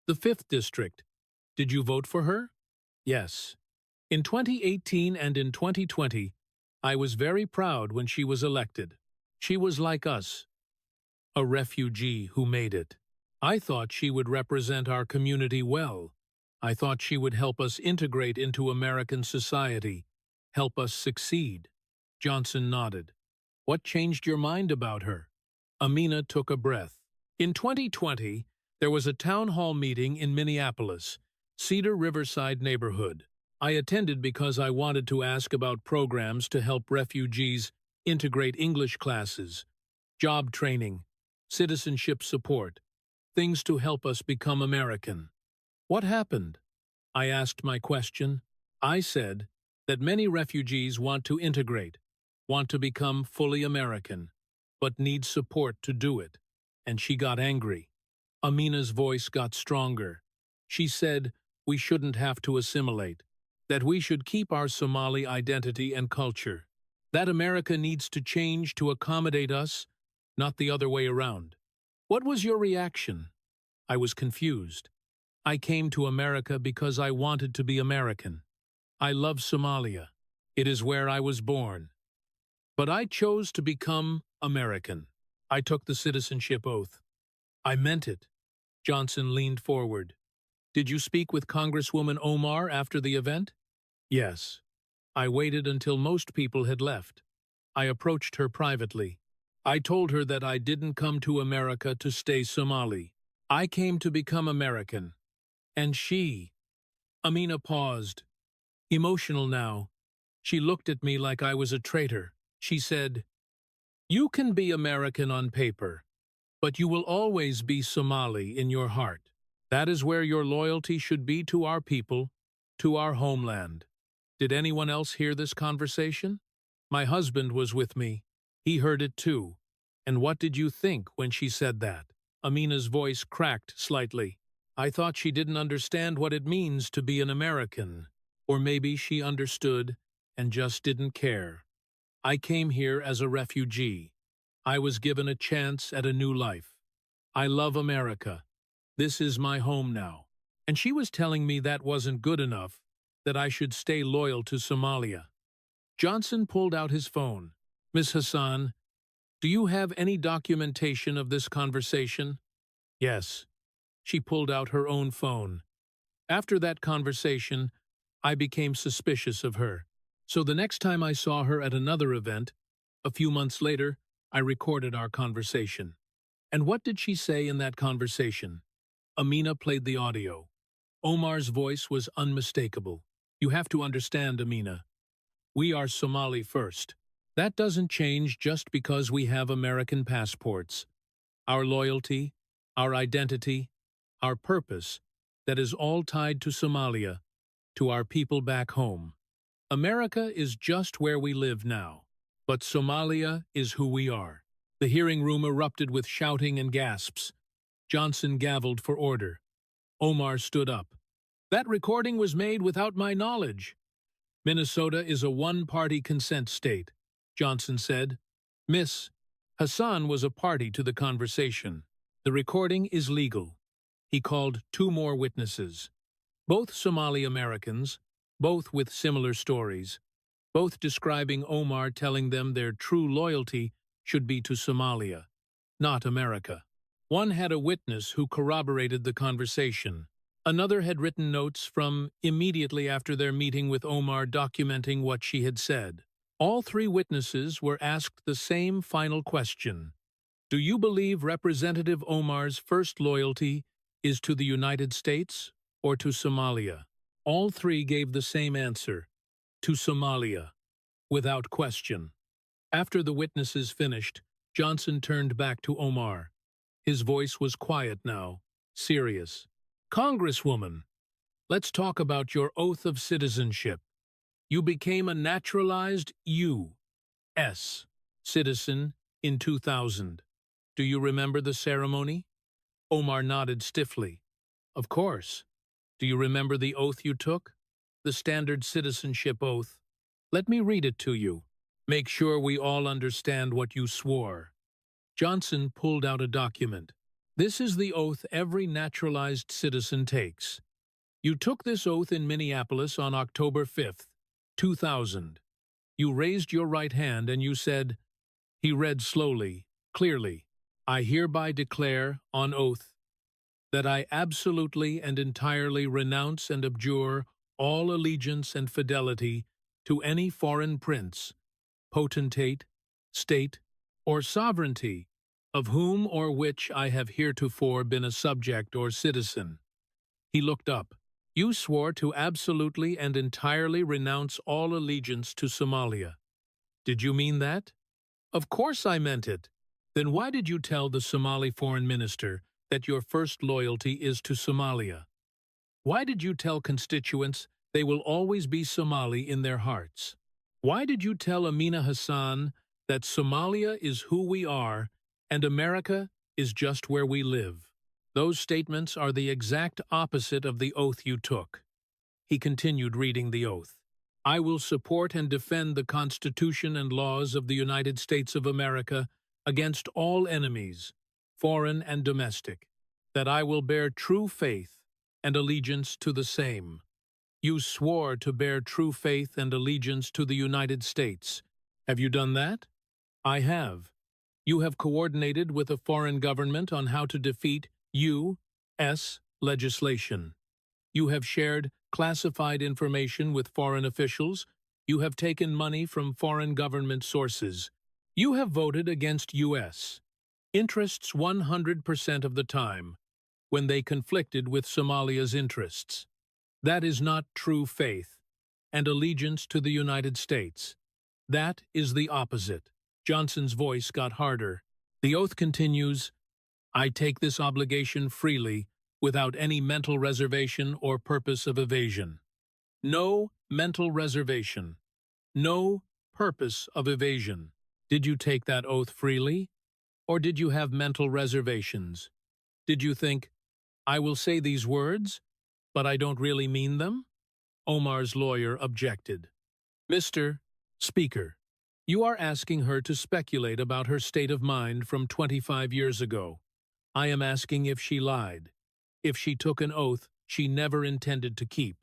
The 5th district. Did you vote for her? Yes. In 2018 and in 2020, I was very proud when she was elected. She was like us, a refugee who made it. I thought she would represent our community well. I thought she would help us integrate into American society, help us succeed. Johnson nodded. What changed your mind about her? Amina took a breath. In 2020, there was a town hall meeting in Minneapolis, Cedar Riverside neighborhood. I attended because I wanted to ask about programs to help refugees integrate English classes, job training, citizenship support, things to help us become American. What happened? I asked my question. I said that many refugees want to integrate, want to become fully American, but need support to do it. And she got angry. Amina's voice got stronger. She said we shouldn't have to assimilate, that we should keep our Somali identity and culture, that America needs to change to accommodate us, not the other way around. What was your reaction? I was confused. I came to America because I wanted to be American. I love Somalia. It is where I was born. But I chose to become American. I took the citizenship oath. I meant it. Johnson leaned forward. Did you speak with Congresswoman Omar after the event? Yes. I waited until most people had left. I approached her privately. I told her that I didn't come to America to stay Somali. I came to become American. And she... Amina paused. Emotional now. She looked at me like I was a traitor. She said, "You can be American on paper, but you will always be Somali in your heart. That is where your loyalty should be to our people, to our homeland." Did anyone else hear this conversation? My husband was with me. He heard it too. And what did you think when she said that? Amina's voice cracked slightly. I thought she didn't understand what it means to be an American. Or maybe she understood and just didn't care. I came here as a refugee. I was given a chance at a new life. I love America. This is my home now. And she was telling me that wasn't good enough, that I should stay loyal to Somalia. Johnson pulled out his phone. Miss Hassan, do you have any documentation of this conversation? Yes. She pulled out her own phone. After that conversation, I became suspicious of her. So the next time I saw her at another event, a few months later, I recorded our conversation. And what did she say in that conversation? Amina played the audio. Omar's voice was unmistakable. You have to understand, Amina. We are Somali first. That doesn't change just because we have American passports. Our loyalty, our identity, our purpose, that is all tied to Somalia, to our people back home. America is just where we live now, but Somalia is who we are. The hearing room erupted with shouting and gasps. Johnson gavelled for order. Omar stood up. That recording was made without my knowledge. Minnesota is a one-party consent state, Johnson said. Miss Hassan was a party to the conversation. The recording is legal. He called 2 more witnesses. Both Somali Americans, both with similar stories, both describing Omar telling them their true loyalty should be to Somalia, not America. One had a witness who corroborated the conversation. Another had written notes from immediately after their meeting with Omar documenting what she had said. All 3 witnesses were asked the same final question. Do you believe Representative Omar's first loyalty is to the United States or to Somalia? All 3 gave the same answer, to Somalia, without question. After the witnesses finished, Johnson turned back to Omar. His voice was quiet now, serious. Congresswoman, let's talk about your oath of citizenship. You became a naturalized U.S. citizen in 2000. Do you remember the ceremony? Omar nodded stiffly. Of course. Do you remember the oath you took? The standard citizenship oath. Let me read it to you. Make sure we all understand what you swore. Johnson pulled out a document. This is the oath every naturalized citizen takes. You took this oath in Minneapolis on October 5th, 2000. You raised your right hand and you said, he read slowly, clearly, I hereby declare, on oath, that I absolutely and entirely renounce and abjure all allegiance and fidelity to any foreign prince, potentate, state, or sovereignty, of whom or which I have heretofore been a subject or citizen." He looked up. "You swore to absolutely and entirely renounce all allegiance to Somalia. Did you mean that?" "Of course I meant it." "Then why did you tell the Somali foreign minister that your first loyalty is to Somalia? Why did you tell constituents they will always be Somali in their hearts? Why did you tell Amina Hassan that Somalia is who we are and America is just where we live? Those statements are the exact opposite of the oath you took." He continued reading the oath. "I will support and defend the Constitution and laws of the United States of America against all enemies, foreign and domestic, that I will bear true faith and allegiance to the same." You swore to bear true faith and allegiance to the United States. Have you done that? I have. You have coordinated with a foreign government on how to defeat U.S. legislation. You have shared classified information with foreign officials. You have taken money from foreign government sources. You have voted against U.S. interests 100% of the time, when they conflicted with Somalia's interests. That is not true faith and allegiance to the United States. That is the opposite. Johnson's voice got harder. The oath continues, "I take this obligation freely, without any mental reservation or purpose of evasion." No mental reservation. No purpose of evasion. Did you take that oath freely? Or did you have mental reservations? Did you think, "I will say these words, but I don't really mean them"? Omar's lawyer objected. "Mr. Speaker, you are asking her to speculate about her state of mind from 25 years ago. I am asking if she lied, if she took an oath she never intended to keep,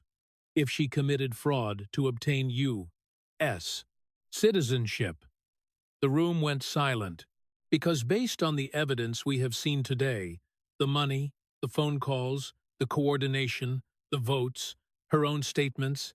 if she committed fraud to obtain U.S. citizenship." The room went silent, because based on the evidence we have seen today, the money, the phone calls, the coordination, the votes, her own statements,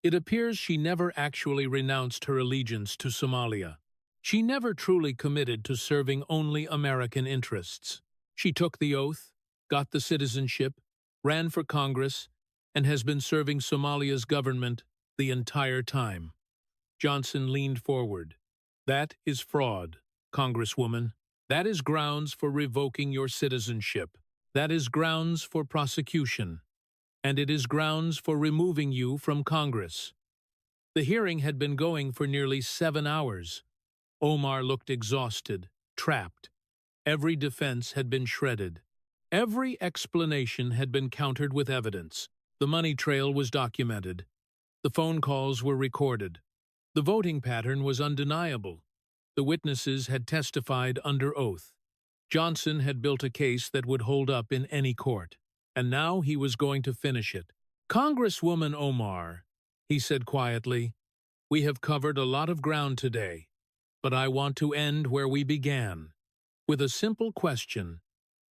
it appears she never actually renounced her allegiance to Somalia. She never truly committed to serving only American interests. She took the oath, got the citizenship, ran for Congress, and has been serving Somalia's government the entire time. Johnson leaned forward. "That is fraud, Congresswoman. That is grounds for revoking your citizenship. That is grounds for prosecution. And it is grounds for removing you from Congress." The hearing had been going for nearly 7 hours. Omar looked exhausted, trapped. Every defense had been shredded. Every explanation had been countered with evidence. The money trail was documented. The phone calls were recorded. The voting pattern was undeniable. The witnesses had testified under oath. Johnson had built a case that would hold up in any court, and now he was going to finish it. "Congresswoman Omar," he said quietly, "we have covered a lot of ground today, but I want to end where we began, with a simple question,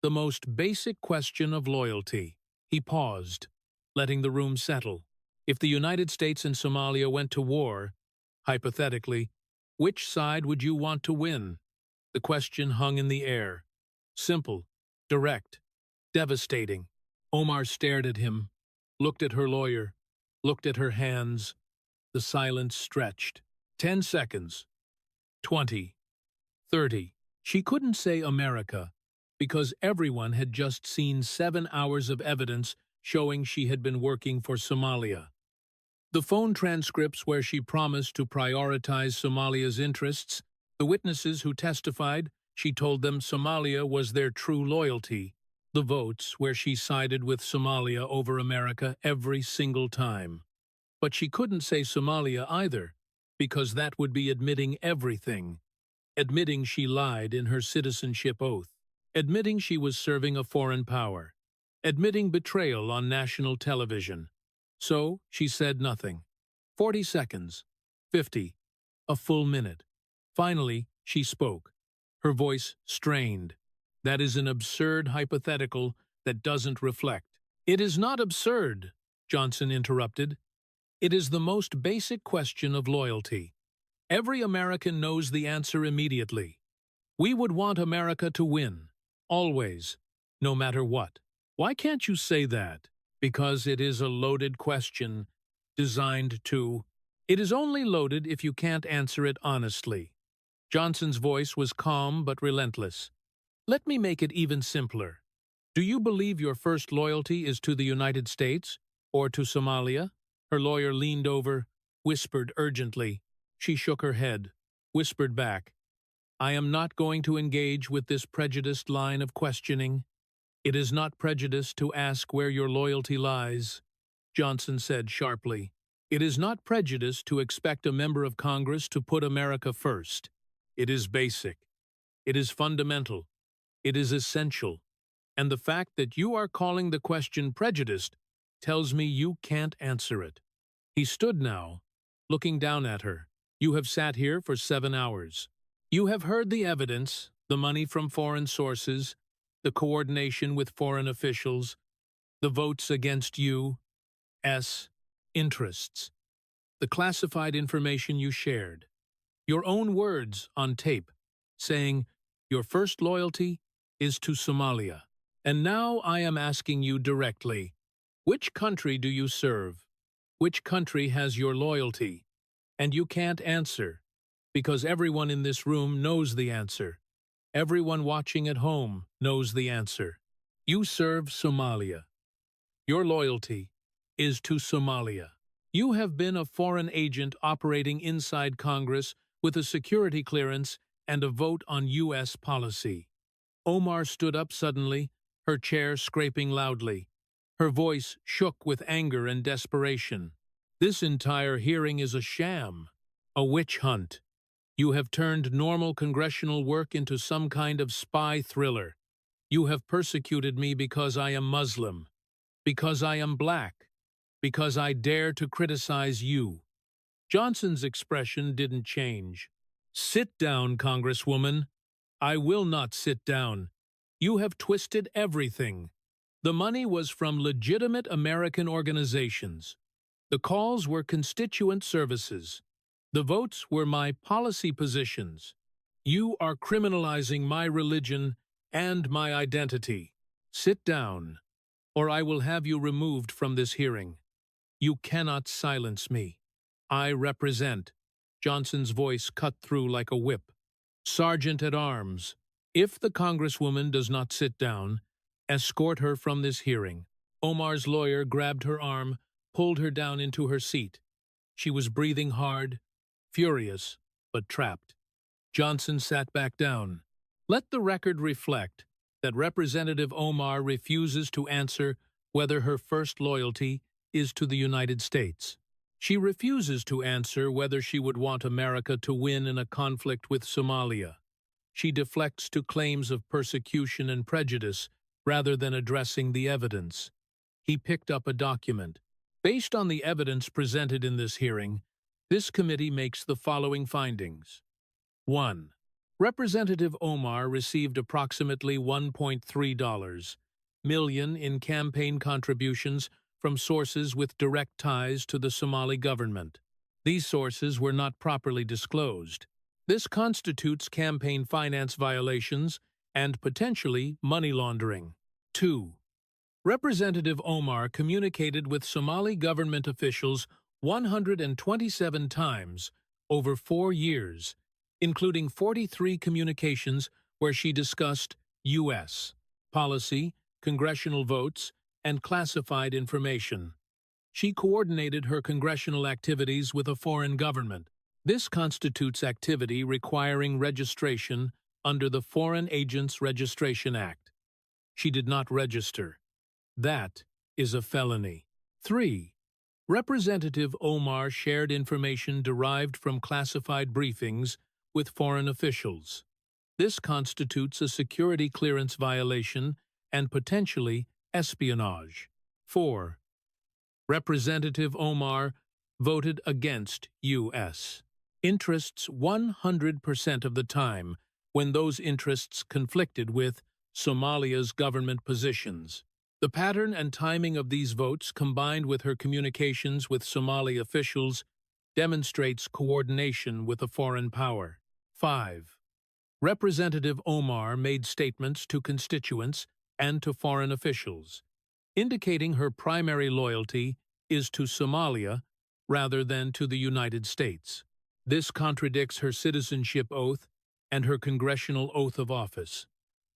the most basic question of loyalty." He paused, letting the room settle. If the United States and Somalia went to war, hypothetically, which side would you want to win? The question hung in the air. Simple, direct, devastating. Omar stared at him, looked at her lawyer, looked at her hands. The silence stretched. 10 seconds. 20. 30. She couldn't say America, because everyone had just seen 7 hours of evidence showing she had been working for Somalia. The phone transcripts where she promised to prioritize Somalia's interests, the witnesses who testified, she told them Somalia was their true loyalty, the votes where she sided with Somalia over America every single time. But she couldn't say Somalia either, because that would be admitting everything, admitting she lied in her citizenship oath, admitting she was serving a foreign power, admitting betrayal on national television. So she said nothing. 40 seconds. 50. A full minute. Finally, she spoke. Her voice strained. "That is an absurd hypothetical that doesn't reflect. It is not absurd, Johnson interrupted. It is the most basic question of loyalty. Every American knows the answer immediately. We would want America to win, always, no matter what. Why can't you say that? Because it is a loaded question, designed to. It is only loaded if you can't answer it honestly. Johnson's voice was calm but relentless. Let me make it even simpler. Do you believe your first loyalty is to the United States or to Somalia? Her lawyer leaned over, whispered urgently. She shook her head, whispered back, I am not going to engage with this prejudiced line of questioning. It is not prejudice to ask where your loyalty lies, Johnson said sharply. It is not prejudice to expect a member of Congress to put America first. It is basic. It is fundamental. It is essential. And the fact that you are calling the question prejudiced tells me you can't answer it. He stood now, looking down at her. You have sat here for 7 hours. You have heard the evidence, the money from foreign sources, the coordination with foreign officials, the votes against U.S. interests, the classified information you shared, your own words on tape, saying your first loyalty is to Somalia. And now I am asking you directly, which country do you serve? Which country has your loyalty? And you can't answer, because everyone in this room knows the answer. Everyone watching at home knows the answer. You serve Somalia. Your loyalty is to Somalia. You have been a foreign agent operating inside Congress with a security clearance and a vote on U.S. policy. Omar stood up suddenly, her chair scraping loudly. Her voice shook with anger and desperation. This entire hearing is a sham, a witch hunt. You have turned normal congressional work into some kind of spy thriller. You have persecuted me because I am Muslim, because I am black, because I dare to criticize you. Johnson's expression didn't change. Sit down, Congresswoman. I will not sit down. You have twisted everything. The money was from legitimate American organizations. The calls were constituent services. The votes were my policy positions. You are criminalizing my religion and my identity. Sit down, or I will have you removed from this hearing. You cannot silence me. I represent. Johnson's voice cut through like a whip. Sergeant at arms, if the Congresswoman does not sit down, escort her from this hearing. Omar's lawyer grabbed her arm, pulled her down into her seat. She was breathing hard, furious, but trapped. Johnson sat back down. Let the record reflect that Representative Omar refuses to answer whether her first loyalty is to the United States. She refuses to answer whether she would want America to win in a conflict with Somalia. She deflects to claims of persecution and prejudice rather than addressing the evidence. He picked up a document. Based on the evidence presented in this hearing, this committee makes the following findings. 1. Representative Omar received approximately $1.3 million in campaign contributions from sources with direct ties to the Somali government. These sources were not properly disclosed. This constitutes campaign finance violations and potentially money laundering. 2. Representative Omar communicated with Somali government officials 127 times over 4 years, including 43 communications where she discussed U.S. policy, congressional votes, and classified information. She coordinated her congressional activities with a foreign government. This constitutes activity requiring registration under the Foreign Agents Registration Act. She did not register. That is a felony. 3. Representative Omar shared information derived from classified briefings with foreign officials. This constitutes a security clearance violation and potentially espionage. 4. Representative Omar voted against U.S. interests 100% of the time when those interests conflicted with Somalia's government positions. The pattern and timing of these votes, combined with her communications with Somali officials, demonstrates coordination with a foreign power. 5. Representative Omar made statements to constituents and to foreign officials, indicating her primary loyalty is to Somalia rather than to the United States. This contradicts her citizenship oath and her congressional oath of office.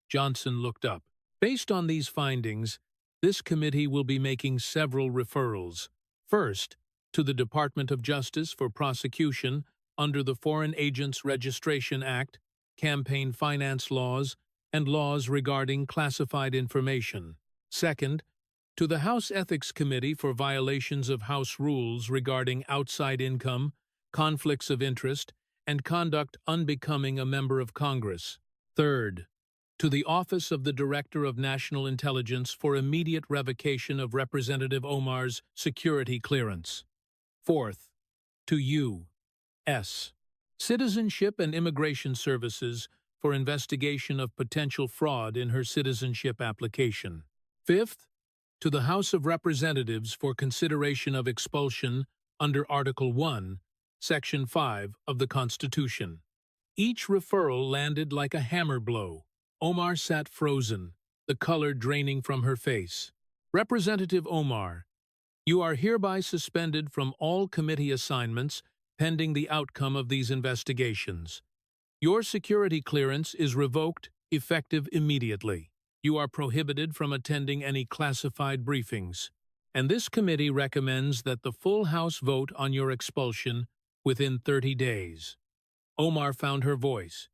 Johnson looked up. Based on these findings, this committee will be making several referrals. First, to the Department of Justice for prosecution under the Foreign Agents Registration Act, campaign finance laws, and laws regarding classified information. Second, to the House Ethics Committee for violations of House rules regarding outside income, conflicts of interest, and conduct unbecoming a member of Congress. Third, to the Office of the Director of National Intelligence for immediate revocation of Representative Omar's security clearance. Fourth, to U.S. Citizenship and Immigration Services for investigation of potential fraud in her citizenship application. Fifth, to the House of Representatives for consideration of expulsion under Article 1, Section 5 of the Constitution. Each referral landed like a hammer blow. Omar sat frozen, the color draining from her face. Representative Omar, you are hereby suspended from all committee assignments pending the outcome of these investigations. Your security clearance is revoked, effective immediately. You are prohibited from attending any classified briefings, and this committee recommends that the full House vote on your expulsion within 30 days. Omar found her voice.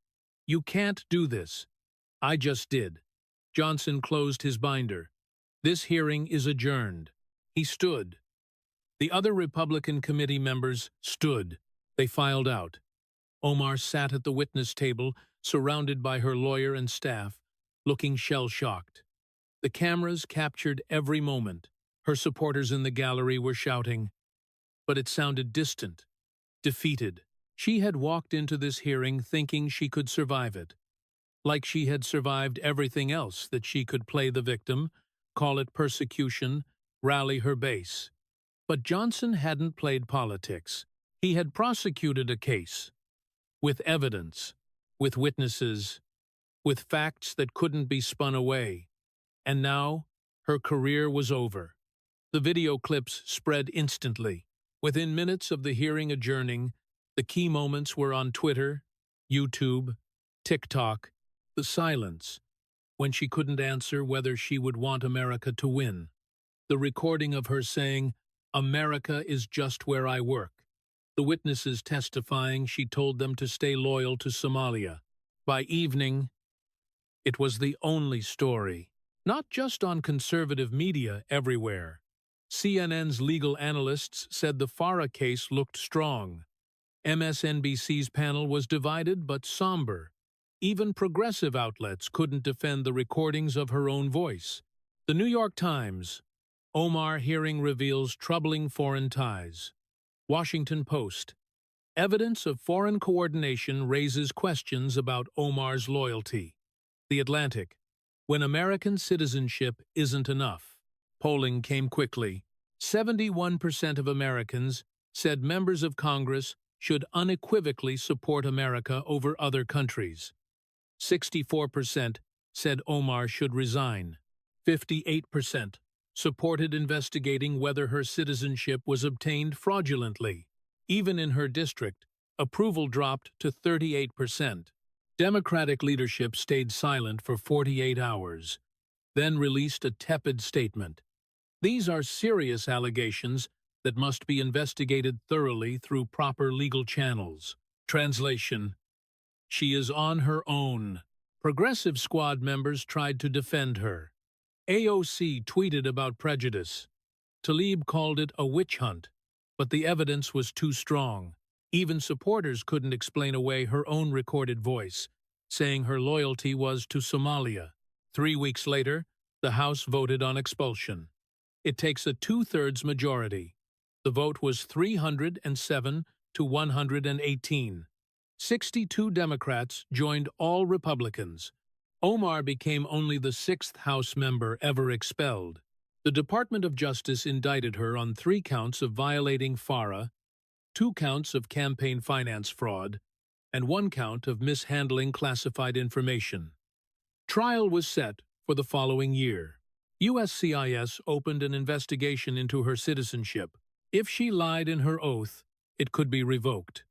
You can't do this. I just did. Johnson closed his binder. This hearing is adjourned. He stood. The other Republican committee members stood. They filed out. Omar sat at the witness table, surrounded by her lawyer and staff, looking shell-shocked. The cameras captured every moment. Her supporters in the gallery were shouting, but it sounded distant, defeated. She had walked into this hearing thinking she could survive it, like she had survived everything else that she could play the victim, call it persecution, rally her base. But Johnson hadn't played politics. He had prosecuted a case, with evidence, with witnesses, with facts that couldn't be spun away. And now, her career was over. The video clips spread instantly. Within minutes of the hearing adjourning, the key moments were on Twitter, YouTube, TikTok, the silence, when she couldn't answer whether she would want America to win. The recording of her saying, "America is just where I work." The witnesses testifying she told them to stay loyal to Somalia. By evening, it was the only story, not just on conservative media everywhere. CNN's legal analysts said the Farah case looked strong. MSNBC's panel was divided but somber. Even progressive outlets couldn't defend the recordings of her own voice. The New York Times, Omar hearing reveals troubling foreign ties. Washington Post, evidence of foreign coordination raises questions about Omar's loyalty. The Atlantic, when American citizenship isn't enough. Polling came quickly. 71% of Americans said members of Congress should unequivocally support America over other countries. 64% said Omar should resign. 58% supported investigating whether her citizenship was obtained fraudulently. Even in her district, approval dropped to 38%. Democratic leadership stayed silent for 48 hours, then released a tepid statement. These are serious allegations that must be investigated thoroughly through proper legal channels. Translation: she is on her own. Progressive Squad members tried to defend her. AOC tweeted about prejudice. Tlaib called it a witch hunt, but the evidence was too strong. Even supporters couldn't explain away her own recorded voice, saying her loyalty was to Somalia. 3 weeks later, the House voted on expulsion. It takes a 2/3 majority. The vote was 307 to 118. 62 Democrats joined all Republicans. Omar became only the sixth House member ever expelled. The Department of Justice indicted her on 3 counts of violating FARA, 2 counts of campaign finance fraud, and 1 count of mishandling classified information. Trial was set for the following year. USCIS opened an investigation into her citizenship. If she lied in her oath, it could be revoked.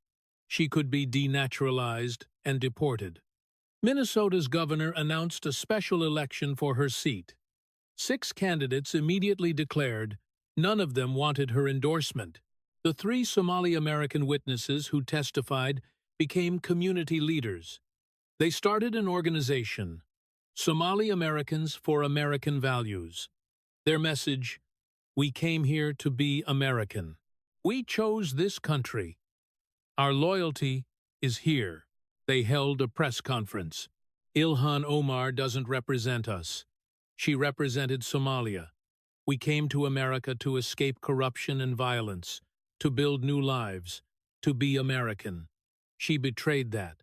She could be denaturalized and deported. Minnesota's governor announced a special election for her seat. 6 candidates immediately declared none of them wanted her endorsement. The 3 Somali-American witnesses who testified became community leaders. They started an organization, Somali Americans for American Values. Their message, "We came here to be American. We chose this country. Our loyalty is here." They held a press conference. Ilhan Omar doesn't represent us. She represented Somalia. We came to America to escape corruption and violence, to build new lives, to be American. She betrayed that.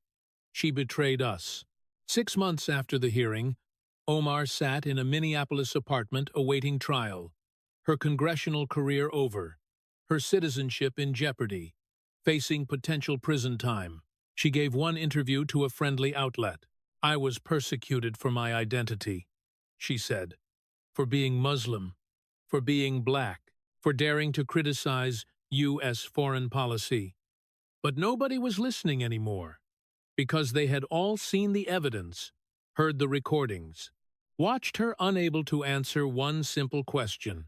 She betrayed us. 6 months after the hearing, Omar sat in a Minneapolis apartment awaiting trial, her congressional career over, her citizenship in jeopardy, facing potential prison time. She gave one interview to a friendly outlet. "I was persecuted for my identity," she said, "for being Muslim, for being black, for daring to criticize U.S. foreign policy." But nobody was listening anymore, because they had all seen the evidence, heard the recordings, watched her unable to answer one simple question.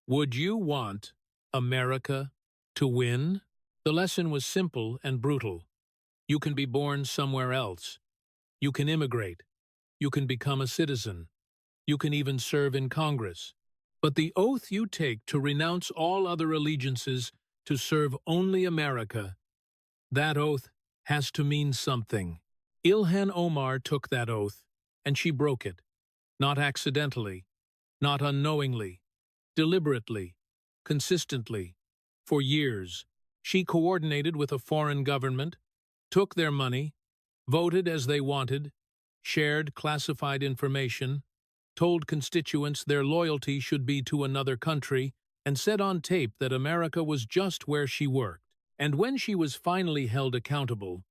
Would you want America to win? The lesson was simple and brutal. You can be born somewhere else. You can immigrate. You can become a citizen. You can even serve in Congress. But the oath you take to renounce all other allegiances to serve only America, that oath has to mean something. Ilhan Omar took that oath, and she broke it. Not accidentally, not unknowingly, deliberately, consistently. For years, she coordinated with a foreign government, took their money, voted as they wanted, shared classified information, told constituents their loyalty should be to another country, and said on tape that America was just where she worked. And when she was finally held accountable,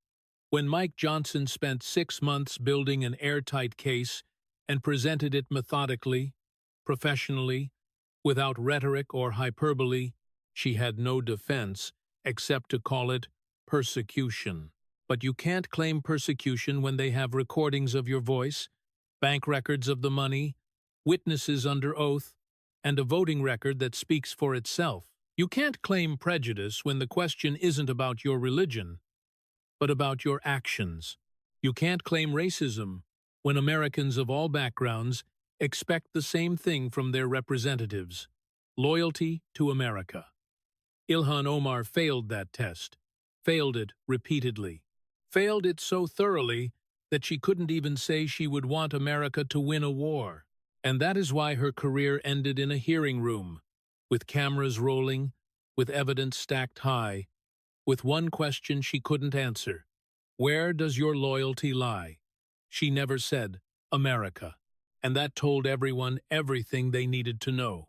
when Mike Johnson spent 6 months building an airtight case and presented it methodically, professionally, without rhetoric or hyperbole, she had no defense except to call it persecution. But you can't claim persecution when they have recordings of your voice, bank records of the money, witnesses under oath, and a voting record that speaks for itself. You can't claim prejudice when the question isn't about your religion, but about your actions. You can't claim racism when Americans of all backgrounds expect the same thing from their representatives: loyalty to America. Ilhan Omar failed that test, failed it repeatedly, failed it so thoroughly that she couldn't even say she would want America to win a war. And that is why her career ended in a hearing room, with cameras rolling, with evidence stacked high, with one question she couldn't answer: where does your loyalty lie? She never said, America, and that told everyone everything they needed to know.